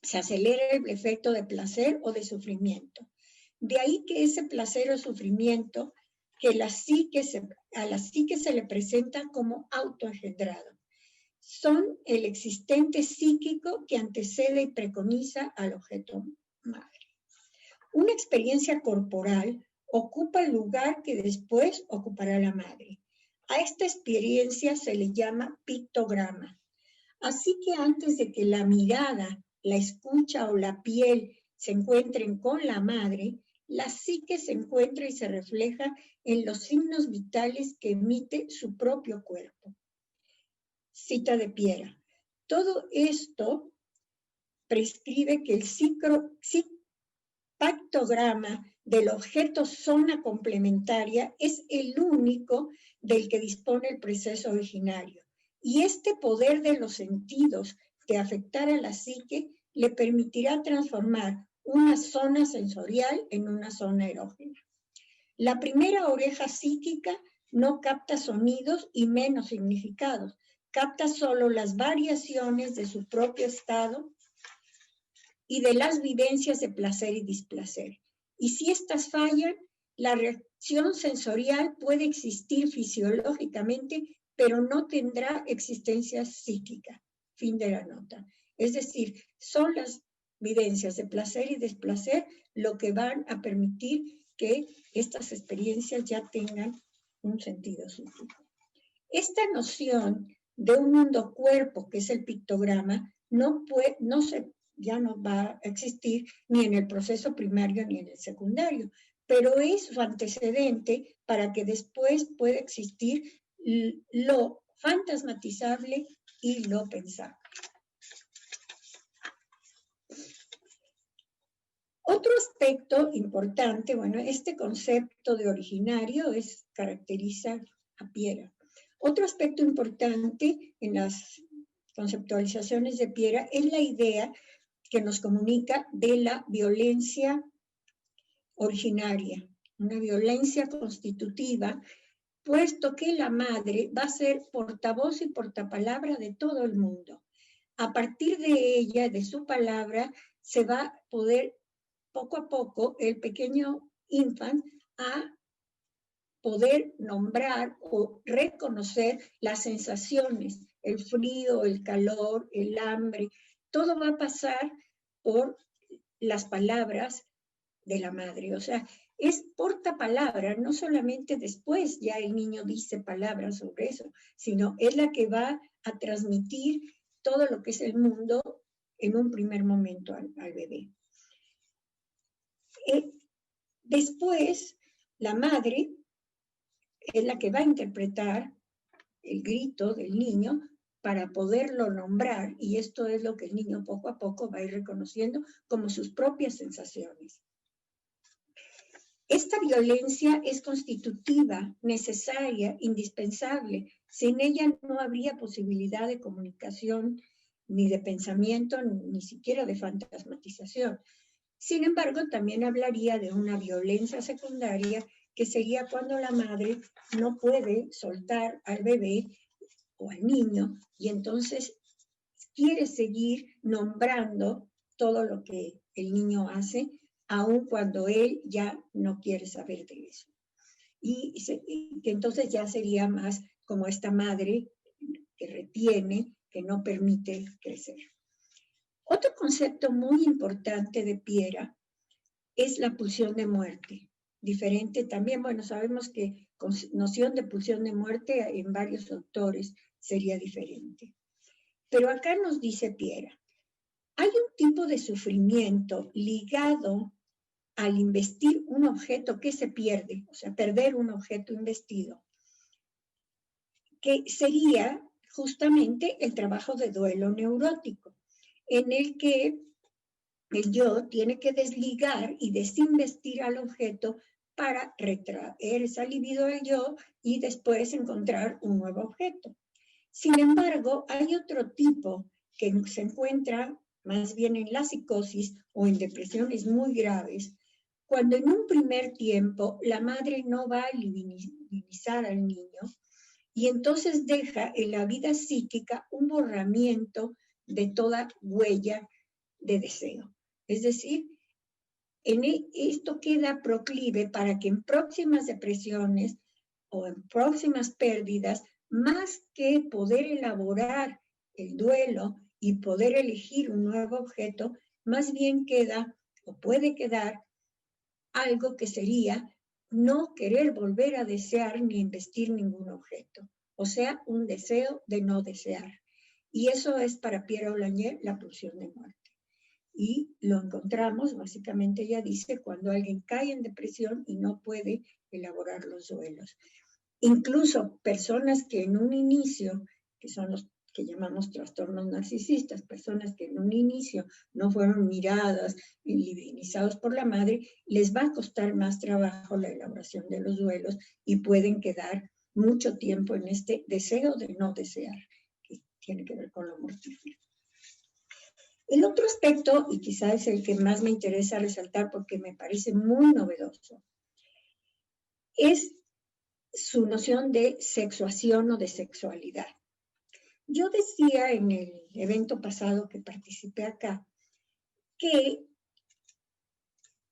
se acelera el efecto de placer o de sufrimiento. De ahí que ese placer o sufrimiento que a la psique se le presenta como autoengendrado. Son el existente psíquico que antecede y preconiza al objeto madre. Una experiencia corporal ocupa el lugar que después ocupará la madre. A esta experiencia se le llama pictograma. Así que antes de que la mirada, la escucha o la piel se encuentren con la madre, la psique se encuentra y se refleja en los signos vitales que emite su propio cuerpo. Cita de Piera. Todo esto prescribe que el pictograma del objeto zona complementaria es el único del que dispone el proceso originario. Y este poder de los sentidos de afectar a la psique le permitirá transformar una zona sensorial en una zona erógena. La primera oreja psíquica no capta sonidos y menos significados, capta solo las variaciones de su propio estado y de las vivencias de placer y displacer. Y si estas fallan, la reacción sensorial puede existir fisiológicamente, pero no tendrá existencia psíquica. Fin de la nota. Es decir, son las vivencias de placer y desplacer lo que van a permitir que estas experiencias ya tengan un sentido psíquico. Esta noción de un mundo cuerpo, que es el pictograma, ya no va a existir ni en el proceso primario ni en el secundario, pero es su antecedente para que después pueda existir lo fantasmatizable y lo pensable. Otro aspecto importante, bueno, este concepto de originario caracteriza a Piera. Otro aspecto importante en las conceptualizaciones de Piera es la idea que nos comunica de la violencia originaria, una violencia constitutiva, puesto que la madre va a ser portavoz y portapalabra de todo el mundo. A partir de ella, de su palabra, se va a poder poco a poco el pequeño infant a poder nombrar o reconocer las sensaciones, el frío, el calor, el hambre, todo va a pasar por las palabras de la madre. O sea, es portapalabra, no solamente después ya el niño dice palabras sobre eso, sino es la que va a transmitir todo lo que es el mundo en un primer momento al bebé. Después, la madre es la que va a interpretar el grito del niño para poderlo nombrar, y esto es lo que el niño poco a poco va a ir reconociendo como sus propias sensaciones. Esta violencia es constitutiva, necesaria, indispensable. Sin ella no habría posibilidad de comunicación, ni de pensamiento, ni siquiera de fantasmatización. Sin embargo, también hablaría de una violencia secundaria, que sería cuando la madre no puede soltar al bebé o al niño, y entonces quiere seguir nombrando todo lo que el niño hace, aun cuando él ya no quiere saber de eso. Y que entonces ya sería más como esta madre que retiene, que no permite crecer. Otro concepto muy importante de Piera es la pulsión de muerte. Diferente también, bueno, sabemos que noción de pulsión de muerte en varios autores sería diferente. Pero acá nos dice Piera, hay un tipo de sufrimiento ligado al investir un objeto que se pierde, o sea, perder un objeto investido, que sería justamente el trabajo de duelo neurótico, en el que el yo tiene que desligar y desinvestir al objeto para retraer esa libido del yo y después encontrar un nuevo objeto. Sin embargo, hay otro tipo que se encuentra más bien en la psicosis o en depresiones muy graves, cuando en un primer tiempo la madre no va a divinizar al niño y entonces deja en la vida psíquica un borramiento de toda huella de deseo. Es decir, esto queda proclive para que en próximas depresiones o en próximas pérdidas, más que poder elaborar el duelo y poder elegir un nuevo objeto, más bien queda o puede quedar algo que sería no querer volver a desear ni investir ningún objeto. O sea, un deseo de no desear. Y eso es para Pierre Oulanier la pulsión de muerte. Y lo encontramos, básicamente ella dice, cuando alguien cae en depresión y no puede elaborar los duelos. Incluso personas que en un inicio, que son los que llamamos trastornos narcisistas, personas que en un inicio no fueron miradas y divinizados por la madre, les va a costar más trabajo la elaboración de los duelos y pueden quedar mucho tiempo en este deseo de no desear, que tiene que ver con lo mortífero. El otro aspecto, y quizás es el que más me interesa resaltar porque me parece muy novedoso, es su noción de sexuación o de sexualidad. Yo decía en el evento pasado que participé acá que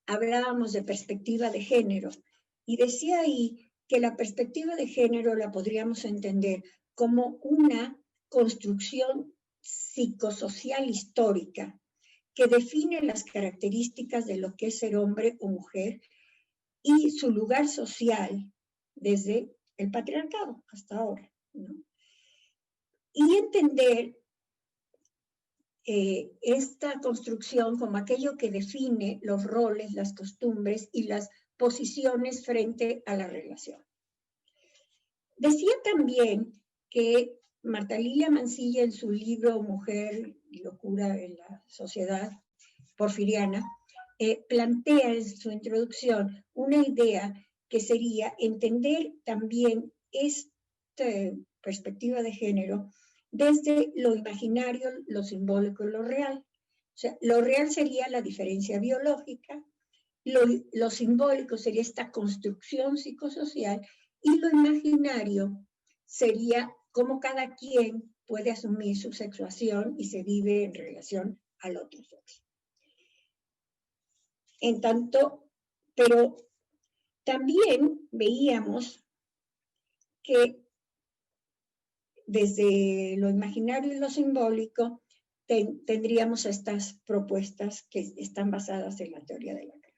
hablábamos de perspectiva de género y decía ahí que la perspectiva de género la podríamos entender como una construcción psicosocial histórica que define las características de lo que es ser hombre o mujer y su lugar social desde el patriarcado hasta ahora, ¿no? Y entender esta construcción como aquello que define los roles, las costumbres y las posiciones frente a la relación. Decía también que Marta Lilia Mansilla en su libro Mujer y Locura en la Sociedad Porfiriana plantea en su introducción una idea que sería entender también esta perspectiva de género desde lo imaginario, lo simbólico y lo real. O sea, lo real sería la diferencia biológica, lo simbólico sería esta construcción psicosocial y lo imaginario sería cómo cada quien puede asumir su sexuación y se vive en relación al otro sexo. En tanto, pero también veíamos que desde lo imaginario y lo simbólico tendríamos estas propuestas que están basadas en la teoría de Lacan.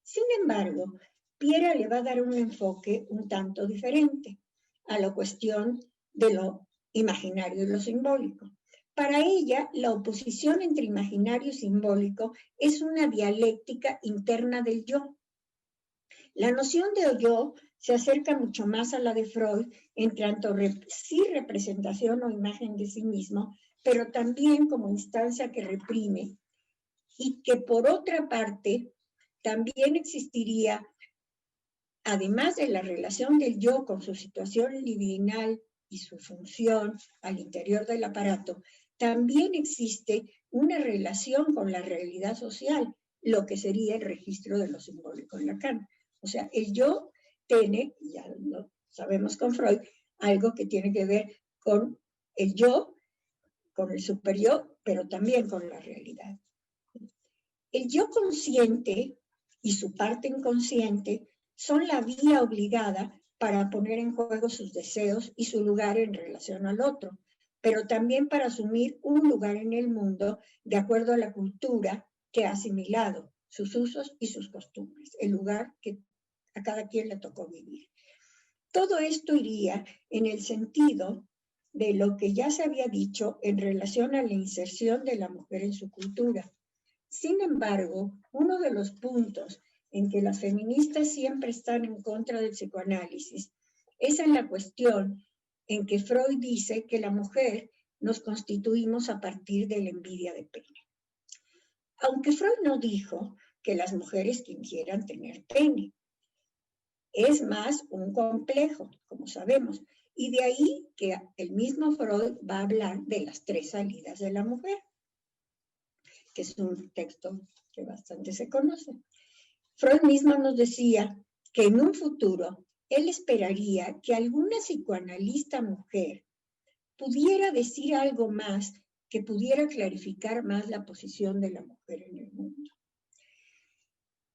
Sin embargo, Pierre le va a dar un enfoque un tanto diferente a la cuestión de lo imaginario y lo simbólico. Para ella, la oposición entre imaginario y simbólico es una dialéctica interna del yo. La noción de yo se acerca mucho más a la de Freud en tanto sí representación o imagen de sí mismo, pero también como instancia que reprime y que por otra parte también existiría, además de la relación del yo con su situación libidinal y su función al interior del aparato, también existe una relación con la realidad social, lo que sería el registro de lo simbólico en Lacan. O sea, el yo tiene, ya lo sabemos con Freud, algo que tiene que ver con el yo, con el superior, pero también con la realidad. El yo consciente y su parte inconsciente son la vía obligada para poner en juego sus deseos y su lugar en relación al otro, pero también para asumir un lugar en el mundo de acuerdo a la cultura que ha asimilado, sus usos y sus costumbres, el lugar que a cada quien le tocó vivir. Todo esto iría en el sentido de lo que ya se había dicho en relación a la inserción de la mujer en su cultura. Sin embargo, uno de los puntos en que las feministas siempre están en contra del psicoanálisis es en la cuestión en que Freud dice que la mujer nos constituimos a partir de la envidia de pene. Aunque Freud no dijo que las mujeres quisieran tener pene, es más un complejo, como sabemos, y de ahí que el mismo Freud va a hablar de las 3 salidas de la mujer, que es un texto que bastante se conoce. Freud mismo nos decía que en un futuro él esperaría que alguna psicoanalista mujer pudiera decir algo más que pudiera clarificar más la posición de la mujer en el mundo.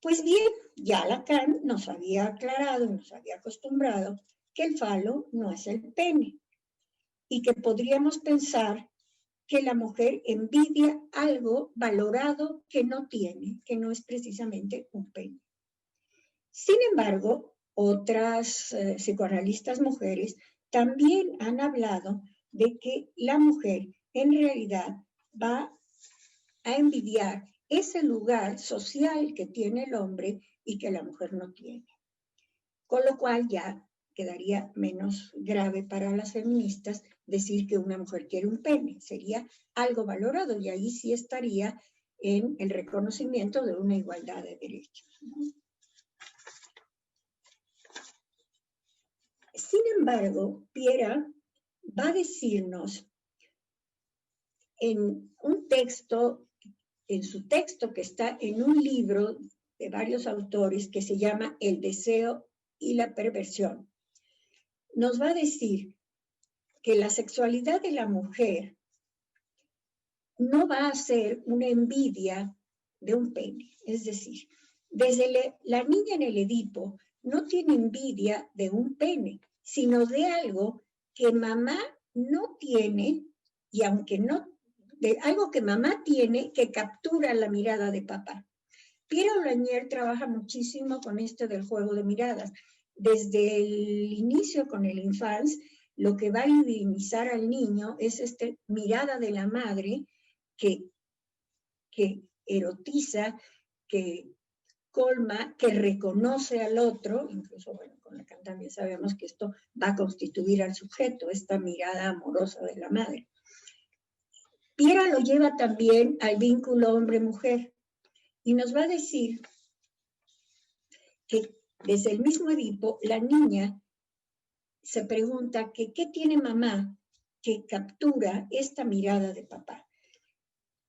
Pues bien, ya Lacan nos había aclarado, nos había acostumbrado que el falo no es el pene y que podríamos pensar que la mujer envidia algo valorado que no tiene, que no es precisamente un pene. Sin embargo, otras psicoanalistas mujeres también han hablado de que la mujer en realidad va a envidiar ese lugar social que tiene el hombre y que la mujer no tiene. Con lo cual ya quedaría menos grave para las feministas decir que una mujer quiere un pene. Sería algo valorado y ahí sí estaría en el reconocimiento de una igualdad de derechos, ¿no? Sin embargo, Piera va a decirnos en un texto, en su texto que está en un libro de varios autores que se llama El deseo y la perversión, nos va a decir que la sexualidad de la mujer no va a ser una envidia de un pene. Es decir, desde la niña en el Edipo no tiene envidia de un pene, sino de algo que mamá no tiene, y aunque no, de algo que mamá tiene que captura la mirada de papá. Pierre Oulanier trabaja muchísimo con esto del juego de miradas. Desde el inicio con el Infants, lo que va a divinizar al niño es esta mirada de la madre que erotiza, que colma, que reconoce al otro. Incluso, bueno, con Lacan también sabemos que esto va a constituir al sujeto, esta mirada amorosa de la madre. Piera lo lleva también al vínculo hombre-mujer y nos va a decir que desde el mismo Edipo, la niña se pregunta que qué tiene mamá que captura esta mirada de papá.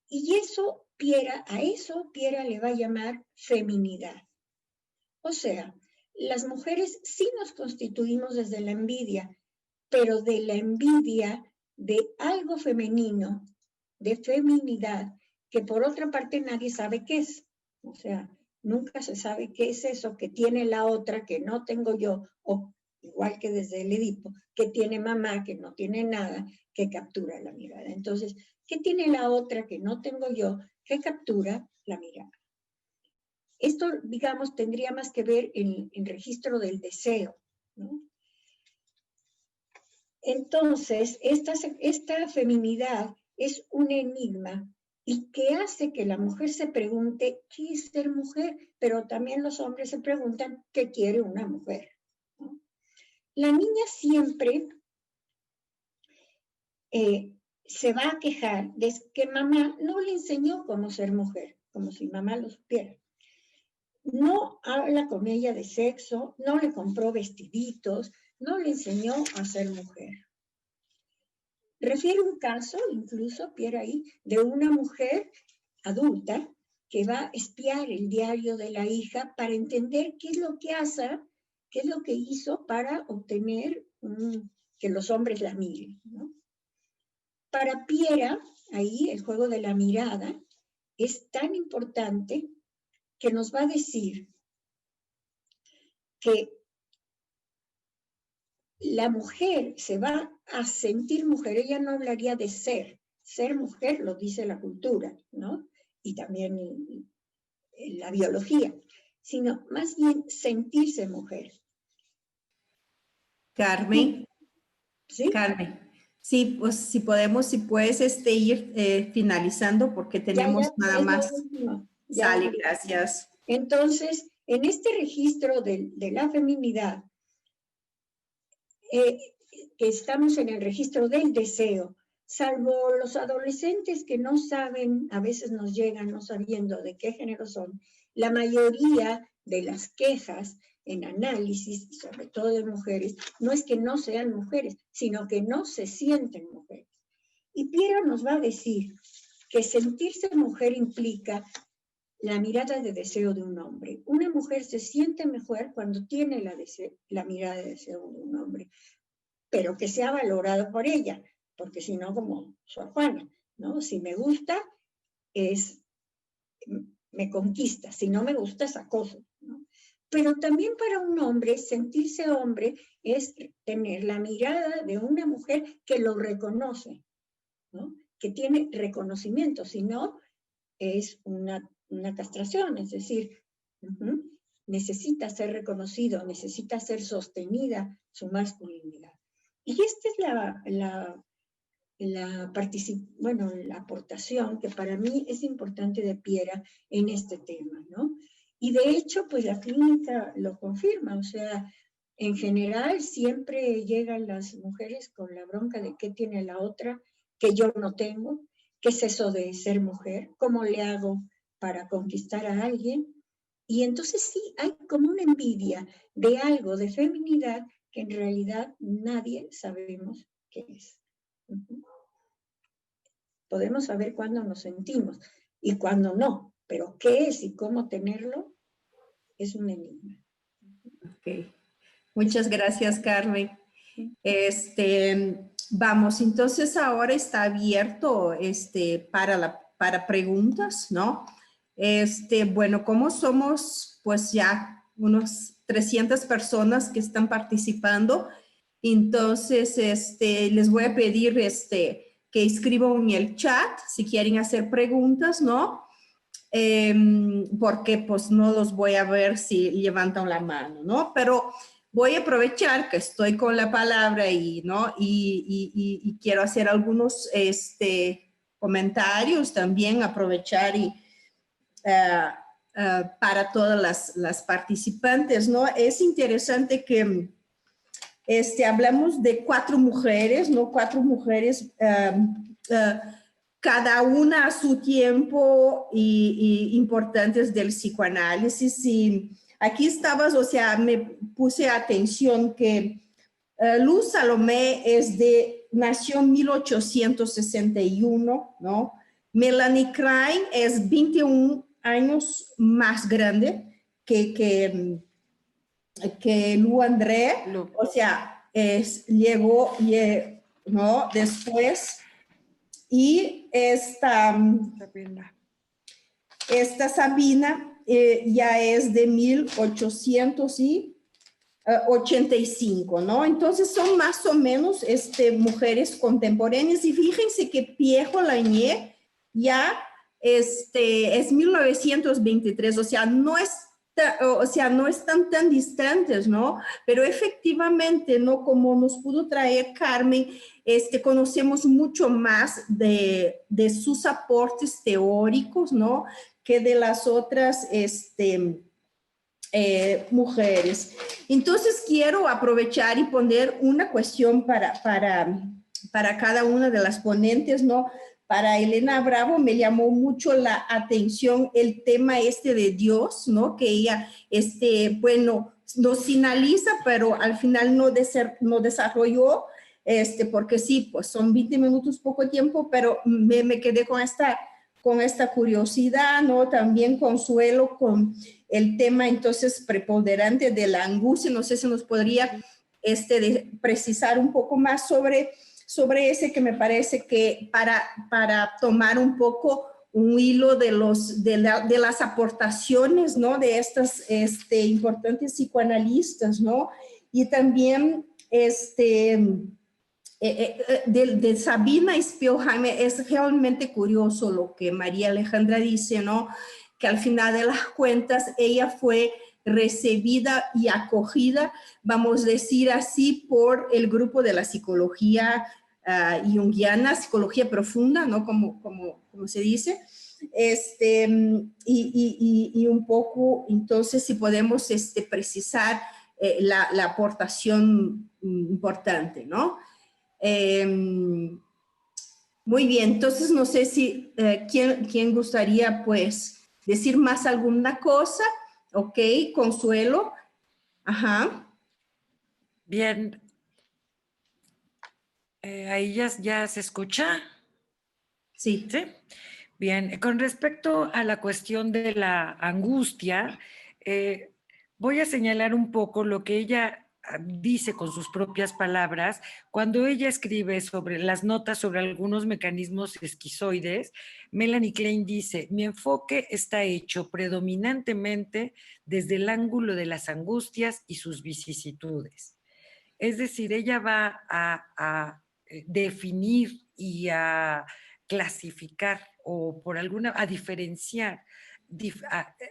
Y a eso Piera le va a llamar feminidad. O sea, las mujeres sí nos constituimos desde la envidia, pero de la envidia de algo femenino, de feminidad, que por otra parte nadie sabe qué es. O sea, nunca se sabe qué es eso que tiene la otra que no tengo yo, o igual que desde el Edipo, que tiene mamá, que no tiene nada, que captura la mirada. Entonces, ¿qué tiene la otra que no tengo yo, que captura la mirada? Esto, digamos, tendría más que ver en registro del deseo, ¿no? Entonces, esta feminidad es un enigma y que hace que la mujer se pregunte qué es ser mujer, pero también los hombres se preguntan qué quiere una mujer, ¿no? La niña siempre se va a quejar de que mamá no le enseñó cómo ser mujer, como si mamá lo supiera. No habla con ella de sexo, no le compró vestiditos, no le enseñó a ser mujer. Refiere un caso, incluso, Pierre ahí, de una mujer adulta que va a espiar el diario de la hija para entender qué es lo que hace, qué es lo que hizo para obtener que los hombres la miren, ¿no? Para Piera, ahí el juego de la mirada es tan importante que nos va a decir que la mujer se va a sentir mujer. Ella no hablaría de ser mujer lo dice la cultura, ¿no? Y también la biología, sino más bien sentirse mujer. Carmen. ¿Sí? Carmen. Sí, pues si puedes ir finalizando porque tenemos nada más. Sale, gracias. Entonces, en este registro de la feminidad, que estamos en el registro del deseo, salvo los adolescentes que no saben, a veces nos llegan no sabiendo de qué género son, la mayoría de las quejas en análisis, sobre todo de mujeres, no es que no sean mujeres, sino que no se sienten mujeres. Y Piera nos va a decir que sentirse mujer implica la mirada de deseo de un hombre. Una mujer se siente mejor cuando tiene la mirada de deseo de un hombre, pero que sea valorado por ella, porque si no, como Sor Juana, ¿no? Si me gusta, me conquista, si no me gusta, es acoso, ¿no? Pero también para un hombre, sentirse hombre es tener la mirada de una mujer que lo reconoce, ¿no? Que tiene reconocimiento, si no, es una castración, es decir, necesita ser reconocido, necesita ser sostenida su masculinidad. Y esta es la aportación que para mí es importante de Piera en este tema, ¿no? Y de hecho, pues la clínica lo confirma, o sea, en general siempre llegan las mujeres con la bronca de qué tiene la otra que yo no tengo, qué es eso de ser mujer, cómo le hago para conquistar a alguien. Y entonces sí, hay como una envidia de algo de feminidad que en realidad nadie sabemos qué es. Podemos saber cuándo nos sentimos y cuándo no, pero qué es y cómo tenerlo es un enigma. Ok. Muchas gracias, Carmen. Vamos, entonces ahora está abierto para preguntas, ¿no? Bueno, como somos pues ya unos 300 personas que están participando, entonces les voy a pedir que escriban en el chat si quieren hacer preguntas, ¿no? Porque pues no los voy a ver si levantan la mano, ¿no? Pero voy a aprovechar que estoy con la palabra y, ¿no? y quiero hacer algunos comentarios también, aprovechar para todas las participantes, ¿no? Es interesante que hablamos de 4 mujeres, ¿no? 4 mujeres, cada una a su tiempo y importantes del psicoanálisis. Y aquí estabas, o sea, me puse atención que Luz Salomé nació en 1861, ¿no? Melanie Klein es 21 años más grande que Lu André, o sea, llegó, ¿no? Después, y esta Sabina ya es de 1885, ¿no? Entonces son más o menos mujeres contemporáneas, y fíjense que Pierre Lanier ya es 1923, o sea, no están tan distantes, ¿no? Pero efectivamente, ¿no? Como nos pudo traer Carmen, conocemos mucho más de sus aportes teóricos, ¿no? Que de las otras, mujeres. Entonces quiero aprovechar y poner una cuestión para cada una de las ponentes, ¿no? Para Elena Bravo me llamó mucho la atención el tema de Dios, ¿no? Que ella, bueno, nos finaliza, pero al final no desarrolló, porque sí, pues son 20 minutos, poco tiempo, pero me quedé con esta curiosidad, ¿no? También Consuelo con el tema entonces preponderante de la angustia. No sé si nos podría precisar un poco más sobre ese, que me parece que para tomar un poco un hilo de las aportaciones, ¿no? De estas importantes psicoanalistas, ¿no? Y también de Sabina Spielheim es realmente curioso lo que María Alejandra dice, ¿no? Que al final de las cuentas ella fue recibida y acogida, vamos a decir así, por el grupo de la psicología junguiana, psicología profunda, ¿no? Como se dice. Y un poco, entonces, si podemos precisar la aportación importante, ¿no? Muy bien, entonces no sé si ¿quién gustaría pues decir más alguna cosa. Ok, Consuelo. Ajá. Bien. Ahí ya se escucha. Sí. Sí. Bien, con respecto a la cuestión de la angustia, voy a señalar un poco lo que ella dice con sus propias palabras cuando ella escribe sobre las notas sobre algunos mecanismos esquizoides. Melanie Klein dice: mi enfoque está hecho predominantemente desde el ángulo de las angustias y sus vicisitudes. Es decir, ella va a definir y a clasificar o a diferenciar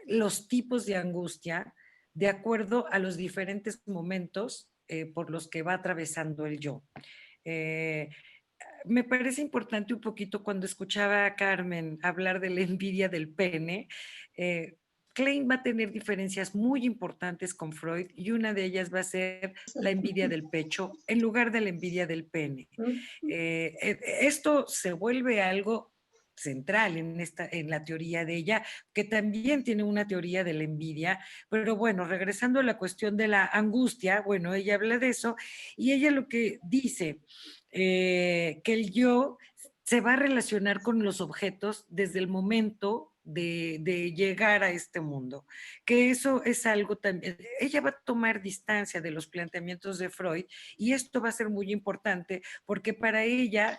los tipos de angustia de acuerdo a los diferentes momentos por los que va atravesando el yo. Eh, Me parece importante un poquito cuando escuchaba a Carmen hablar de la envidia del pene. Klein va a tener diferencias muy importantes con Freud y una de ellas va a ser la envidia del pecho en lugar de la envidia del pene. Esto se vuelve algo central en la teoría de ella, que también tiene una teoría de la envidia, pero bueno, regresando a la cuestión de la angustia, bueno, ella habla de eso y ella lo que dice, que el yo se va a relacionar con los objetos desde el momento de llegar a este mundo, que eso es algo también, ella va a tomar distancia de los planteamientos de Freud y esto va a ser muy importante porque para ella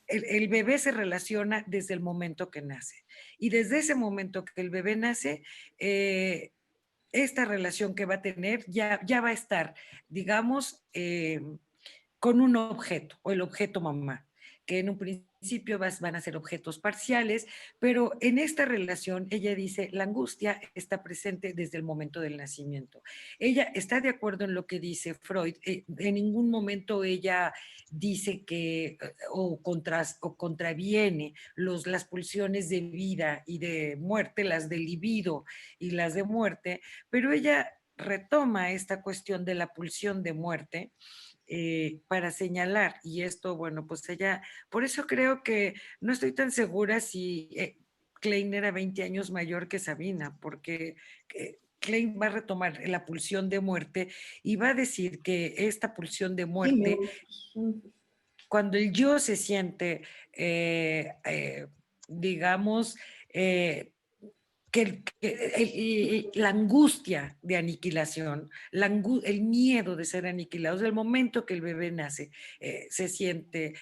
el bebé se relaciona desde el momento que nace y desde ese momento que el bebé nace, esta relación que va a tener ya va a estar, digamos, con un objeto o el objeto mamá, que en un principio van a ser objetos parciales, pero en esta relación ella dice, la angustia está presente desde el momento del nacimiento. Ella está de acuerdo en lo que dice Freud, en ningún momento ella dice que o contraviene las pulsiones de vida y de muerte, las de libido y las de muerte, pero ella retoma esta cuestión de la pulsión de muerte para señalar, y esto, bueno, pues ella, por eso creo que no estoy tan segura si Klein era 20 años mayor que Sabina, porque Klein va a retomar la pulsión de muerte y va a decir que esta pulsión de muerte, cuando el yo se siente, digamos, la angustia de aniquilación, el miedo de ser aniquilado, desde el momento que el bebé nace, se siente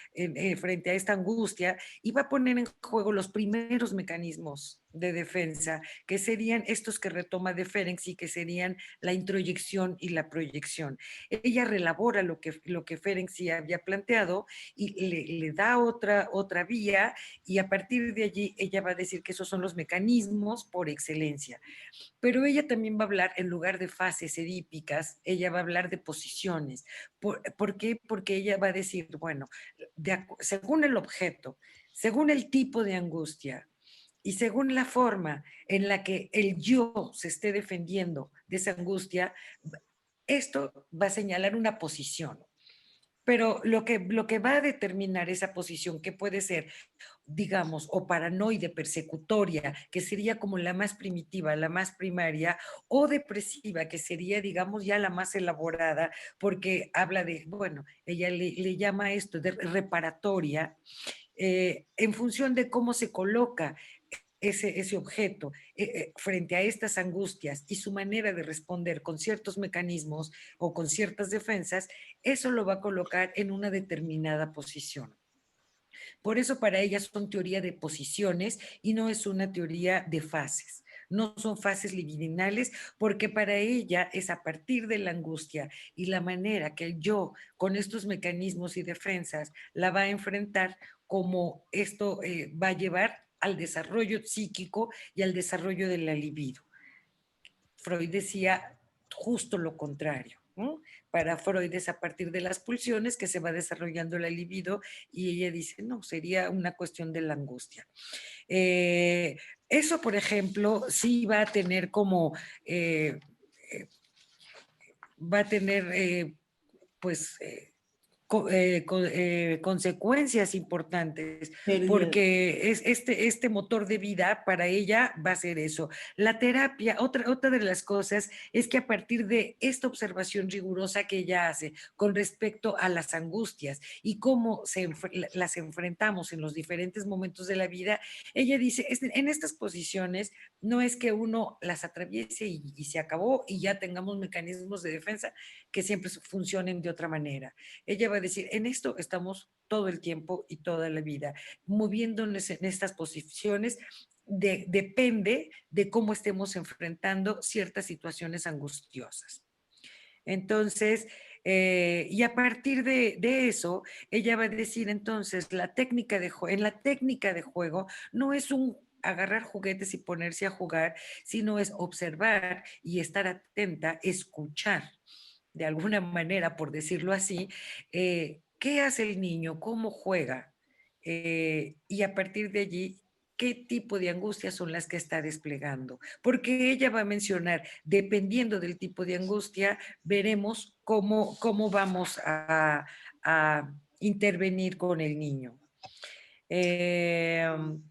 frente a esta angustia y va a poner en juego los primeros mecanismos de defensa, que serían estos que retoma de Ferenczi y que serían la introyección y la proyección. Ella relabora lo que Ferenczi había planteado y le da otra vía y a partir de allí ella va a decir que esos son los mecanismos por excelencia. Pero ella también va a hablar, en lugar de fases edípicas, ella va a hablar de posiciones. ¿Por qué? Porque ella va a decir, bueno, según el objeto, según el tipo de angustia y según la forma en la que el yo se esté defendiendo de esa angustia, esto va a señalar una posición. Pero lo que va a determinar esa posición, que puede ser, digamos, o paranoide persecutoria, que sería como la más primitiva, la más primaria, o depresiva, que sería, digamos, ya la más elaborada, porque habla de, bueno, ella le llama esto de reparatoria, en función de cómo se coloca ese objeto frente a estas angustias y su manera de responder con ciertos mecanismos o con ciertas defensas, eso lo va a colocar en una determinada posición. Por eso para ellas son teoría de posiciones y no es una teoría de fases. No son fases libidinales porque para ella es a partir de la angustia y la manera que el yo con estos mecanismos y defensas la va a enfrentar como esto va a llevar al desarrollo psíquico y al desarrollo de la libido. Freud decía justo lo contrario, ¿no? Para Freud es a partir de las pulsiones que se va desarrollando la libido y ella dice, no, sería una cuestión de la angustia. Eso, por ejemplo, sí va a tener como, va a tener, pues, consecuencias importantes, Pérdida. porque este motor de vida para ella va a ser eso. La terapia, otra de las cosas es que a partir de esta observación rigurosa que ella hace con respecto a las angustias y cómo las enfrentamos en los diferentes momentos de la vida, ella dice, en estas posiciones no es que uno las atraviese y se acabó y ya tengamos mecanismos de defensa que siempre funcionen de otra manera. Ella va a decir, en esto estamos todo el tiempo y toda la vida, moviéndonos en estas posiciones, depende de cómo estemos enfrentando ciertas situaciones angustiosas. Entonces, y a partir de eso, ella va a decir, entonces, en la técnica de juego no es un agarrar juguetes y ponerse a jugar, sino es observar y estar atenta, escuchar de alguna manera, por decirlo así, qué hace el niño, cómo juega, y a partir de allí, qué tipo de angustias son las que está desplegando. Porque ella va a mencionar, dependiendo del tipo de angustia, veremos cómo vamos a intervenir con el niño. Esto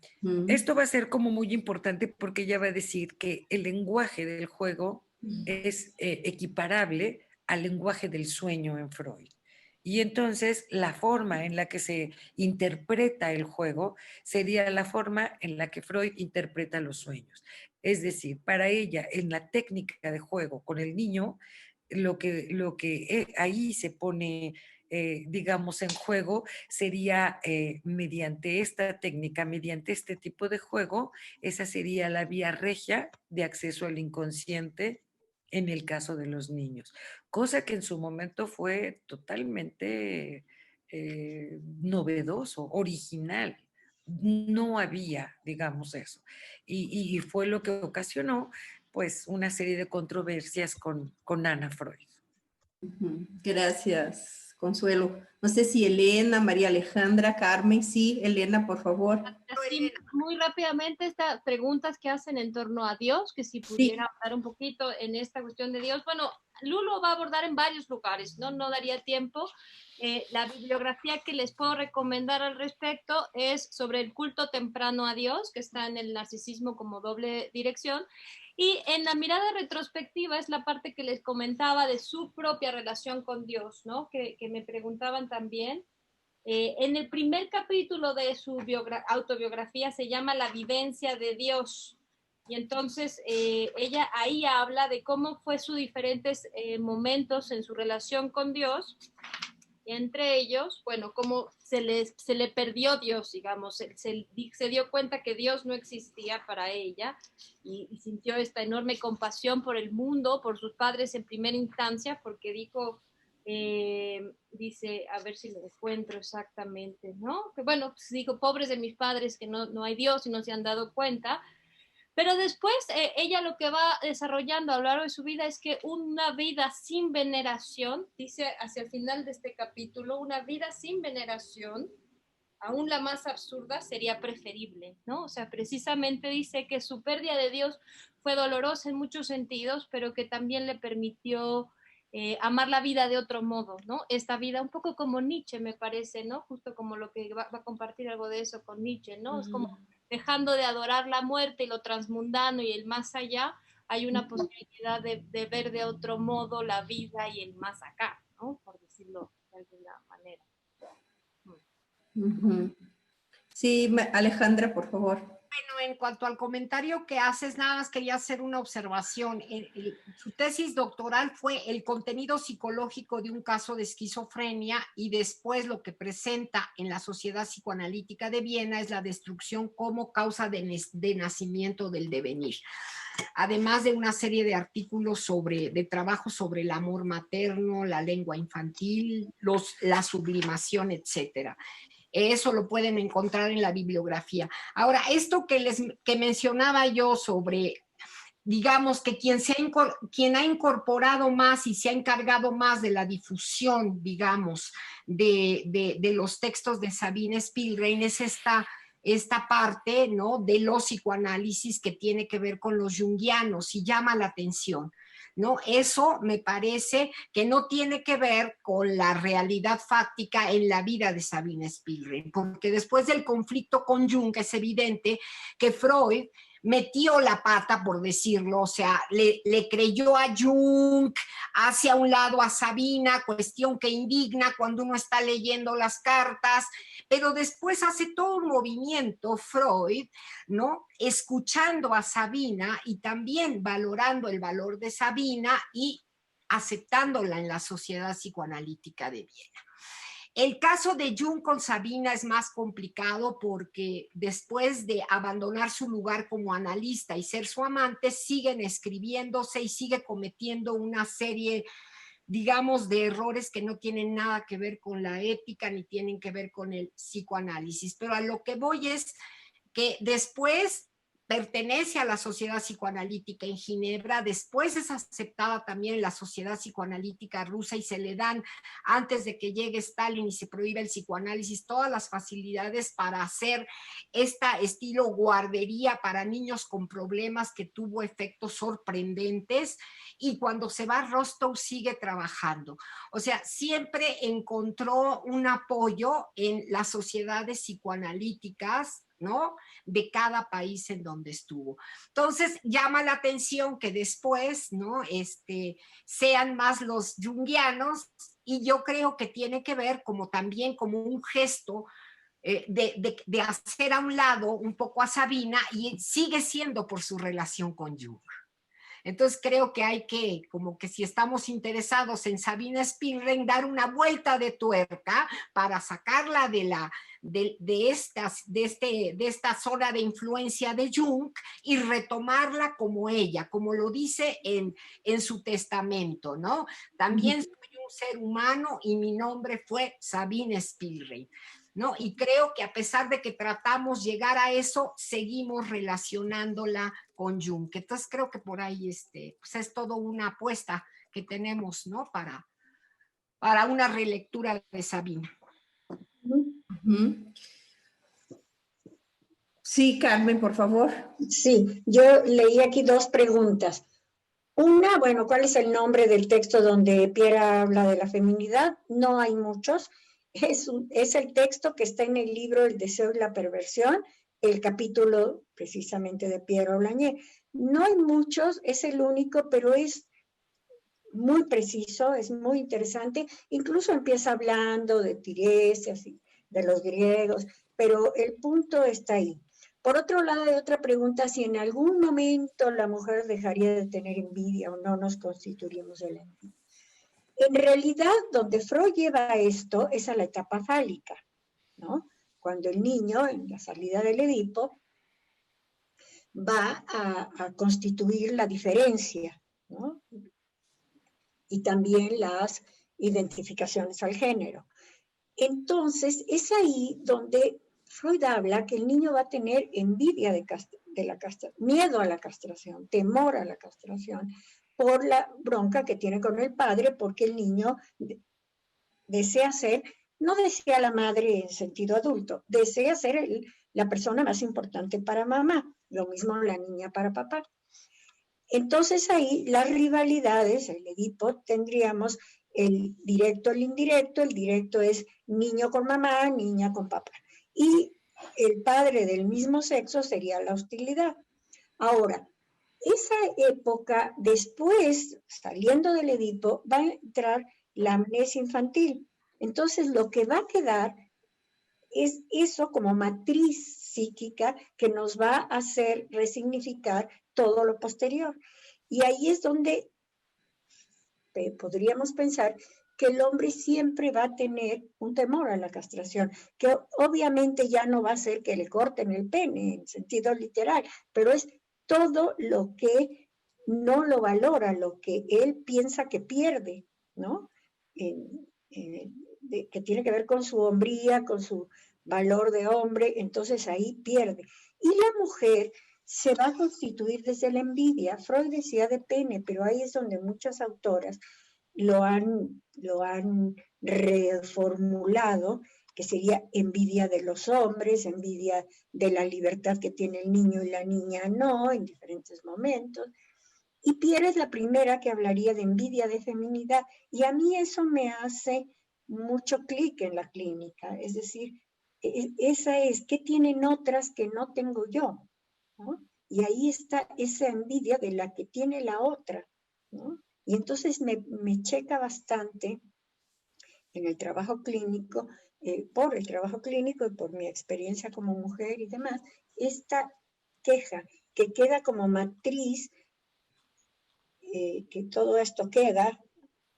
va a ser como muy importante porque ella va a decir que el lenguaje del juego es equiparable al lenguaje del sueño en Freud. Y entonces la forma en la que se interpreta el juego sería la forma en la que Freud interpreta los sueños. Es decir, para ella, en la técnica de juego con el niño, lo que ahí se pone, digamos, en juego sería mediante esta técnica, mediante este tipo de juego, esa sería la vía regia de acceso al inconsciente en el caso de los niños, cosa que en su momento fue totalmente novedoso, original. No había, digamos, eso. Y fue lo que ocasionó, pues, una serie de controversias con Ana Freud. Gracias, Consuelo. No sé si Elena, María Alejandra, Carmen, sí, Elena, por favor. Sí, muy rápidamente estas preguntas que hacen en torno a Dios, que si pudiera hablar un poquito en esta cuestión de Dios. Bueno, Lulo va a abordar en varios lugares, no daría tiempo. La bibliografía que les puedo recomendar al respecto es sobre el culto temprano a Dios, que está en el narcisismo como doble dirección. Y en la mirada retrospectiva es la parte que les comentaba de su propia relación con Dios, ¿no? Que me preguntaban también. En el primer capítulo de su autobiografía se llama La vivencia de Dios. Y entonces ella ahí habla de cómo fue sus diferentes momentos en su relación con Dios. Entre ellos, bueno, cómo se le perdió Dios, digamos, se dio cuenta que Dios no existía para ella y sintió esta enorme compasión por el mundo, por sus padres en primera instancia, porque dijo, dice, a ver si lo encuentro exactamente, ¿no? Que bueno, pues dijo, pobres de mis padres que no hay Dios y no se han dado cuenta. Pero después ella lo que va desarrollando a lo largo de su vida es que una vida sin veneración, dice hacia el final de este capítulo, una vida sin veneración, aún la más absurda, sería preferible, ¿no? O sea, precisamente dice que su pérdida de Dios fue dolorosa en muchos sentidos, pero que también le permitió amar la vida de otro modo, ¿no? Esta vida, un poco como Nietzsche, me parece, ¿no? Justo como lo que va a compartir algo de eso con Nietzsche, ¿no? Es como dejando de adorar la muerte y lo transmundano y el más allá, hay una posibilidad de ver de otro modo la vida y el más acá, ¿no? Por decirlo de alguna manera. Sí, Alejandra, por favor. Bueno, en cuanto al comentario que haces, nada más quería hacer una observación. Su tesis doctoral fue el contenido psicológico de un caso de esquizofrenia y después lo que presenta en la Sociedad Psicoanalítica de Viena es la destrucción como causa de nacimiento del devenir. Además de una serie de artículos de trabajo sobre el amor materno, la lengua infantil, la sublimación, etcétera. Eso lo pueden encontrar en la bibliografía. Ahora, esto que mencionaba yo sobre, digamos, que quien ha incorporado más y se ha encargado más de la difusión, digamos, de los textos de Sabine Spielrein es esta parte, ¿no?, de los psicoanálisis que tiene que ver con los junguianos y llama la atención. ¿no? Eso me parece que no tiene que ver con la realidad fáctica en la vida de Sabine Spielrein, porque después del conflicto con Jung es evidente que Freud metió la pata, por decirlo, o sea, le creyó a Jung, hacia un lado a Sabina, cuestión que indigna cuando uno está leyendo las cartas, pero después hace todo un movimiento Freud, ¿no? Escuchando a Sabina y también valorando el valor de Sabina y aceptándola en la Sociedad Psicoanalítica de Viena. El caso de Jung con Sabina es más complicado porque después de abandonar su lugar como analista y ser su amante, siguen escribiéndose y sigue cometiendo una serie, digamos, de errores que no tienen nada que ver con la ética ni tienen que ver con el psicoanálisis. Pero a lo que voy es que después pertenece a la Sociedad Psicoanalítica en Ginebra, después es aceptada también en la Sociedad Psicoanalítica rusa y se le dan, antes de que llegue Stalin y se prohíbe el psicoanálisis, todas las facilidades para hacer estilo guardería para niños con problemas que tuvo efectos sorprendentes, y cuando se va Rostow sigue trabajando. O sea, siempre encontró un apoyo en las sociedades psicoanalíticas, ¿no? De cada país en donde estuvo. Entonces, llama la atención que después, ¿no? Sean más los junguianos, y yo creo que tiene que ver como también como un gesto de hacer a un lado un poco a Sabina, y sigue siendo por su relación con Jung. Entonces creo que hay que, como que si estamos interesados en Sabine Spielrein, dar una vuelta de tuerca para sacarla de esta zona de influencia de Jung y retomarla como ella, como lo dice en su testamento, ¿no? También soy un ser humano y mi nombre fue Sabine Spielrein, ¿no? Y creo que a pesar de que tratamos llegar a eso, seguimos relacionándola con Jung. Entonces creo que por ahí pues es todo una apuesta que tenemos, ¿no? Para una relectura de Sabina. Sí, Carmen, por favor. Sí, yo leí aquí dos preguntas. Una, bueno, ¿cuál es el nombre del texto donde Pierre habla de la feminidad? No hay muchos. Es el texto que está en el libro El deseo y la perversión, el capítulo precisamente de Pierre Aulagné. No hay muchos, es el único, pero es muy preciso, es muy interesante. Incluso empieza hablando de Tiresias y de los griegos, pero el punto está ahí. Por otro lado, hay otra pregunta: si en algún momento la mujer dejaría de tener envidia o no nos constituiríamos de la envidia. En realidad, donde Freud lleva esto es a la etapa fálica, ¿no? Cuando el niño, en la salida del Edipo, va a constituir la diferencia, ¿no? Y también las identificaciones al género. Entonces, es ahí donde Freud habla que el niño va a tener envidia de la castración, miedo a la castración, temor a la castración, por la bronca que tiene con el padre, porque el niño desea ser, no desea la madre en sentido adulto, desea ser la persona más importante para mamá, lo mismo la niña para papá. Entonces ahí las rivalidades, el Edipo, tendríamos el directo, el indirecto. El directo es niño con mamá, niña con papá. Y el padre del mismo sexo sería la hostilidad. Ahora, esa época, después, saliendo del Edipo, va a entrar la amnesia infantil. Entonces, lo que va a quedar es eso como matriz psíquica que nos va a hacer resignificar todo lo posterior. Y ahí es donde podríamos pensar que el hombre siempre va a tener un temor a la castración, que obviamente ya no va a ser que le corten el pene en sentido literal, pero es todo lo que no lo valora, lo que él piensa que pierde, ¿no? Que tiene que ver con su hombría, con su valor de hombre, entonces ahí pierde. Y la mujer se va a constituir desde la envidia. Freud decía de pene, pero ahí es donde muchas autoras lo han reformulado, que sería envidia de los hombres, envidia de la libertad que tiene el niño y la niña no, en diferentes momentos. Y Pierre es la primera que hablaría de envidia de feminidad, y a mí eso me hace mucho clic en la clínica, es decir, esa es, ¿qué tienen otras que no tengo yo? ¿No? Y ahí está esa envidia de la que tiene la otra, ¿no? Y entonces me checa bastante en el trabajo clínico, por el trabajo clínico y por mi experiencia como mujer y demás, esta queja que queda como matriz, que todo esto queda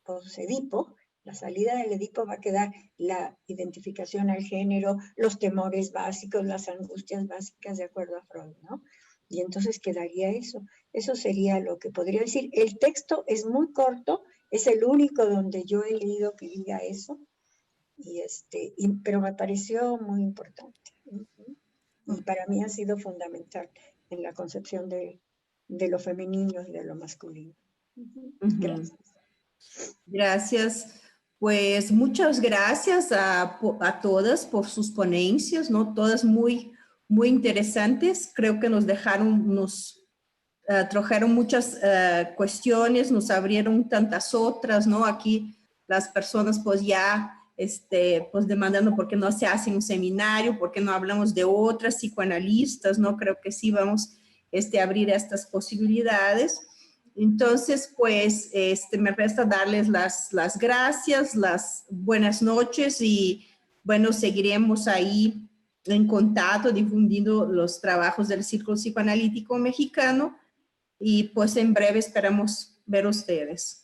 post-Edipo, la salida del Edipo va a quedar la identificación al género, los temores básicos, las angustias básicas de acuerdo a Freud, ¿no? Y entonces quedaría eso. Eso sería lo que podría decir. El texto es muy corto, es el único donde yo he leído que diga eso, pero me pareció muy importante. Y para mí ha sido fundamental en la concepción de lo femenino y de lo masculino. Gracias. Gracias. Pues muchas gracias a todas por sus ponencias, ¿no? Todas muy, muy interesantes. Creo que nos trajeron muchas cuestiones, nos abrieron tantas otras, ¿no? Aquí las personas pues ya pues demandando por qué no se hace un seminario, por qué no hablamos de otras psicoanalistas, ¿no? Creo que sí vamos a abrir estas posibilidades. Entonces, pues, me resta darles las gracias, las buenas noches y, bueno, seguiremos ahí en contacto, difundiendo los trabajos del Círculo Psicoanalítico Mexicano y, pues, en breve esperamos ver ustedes.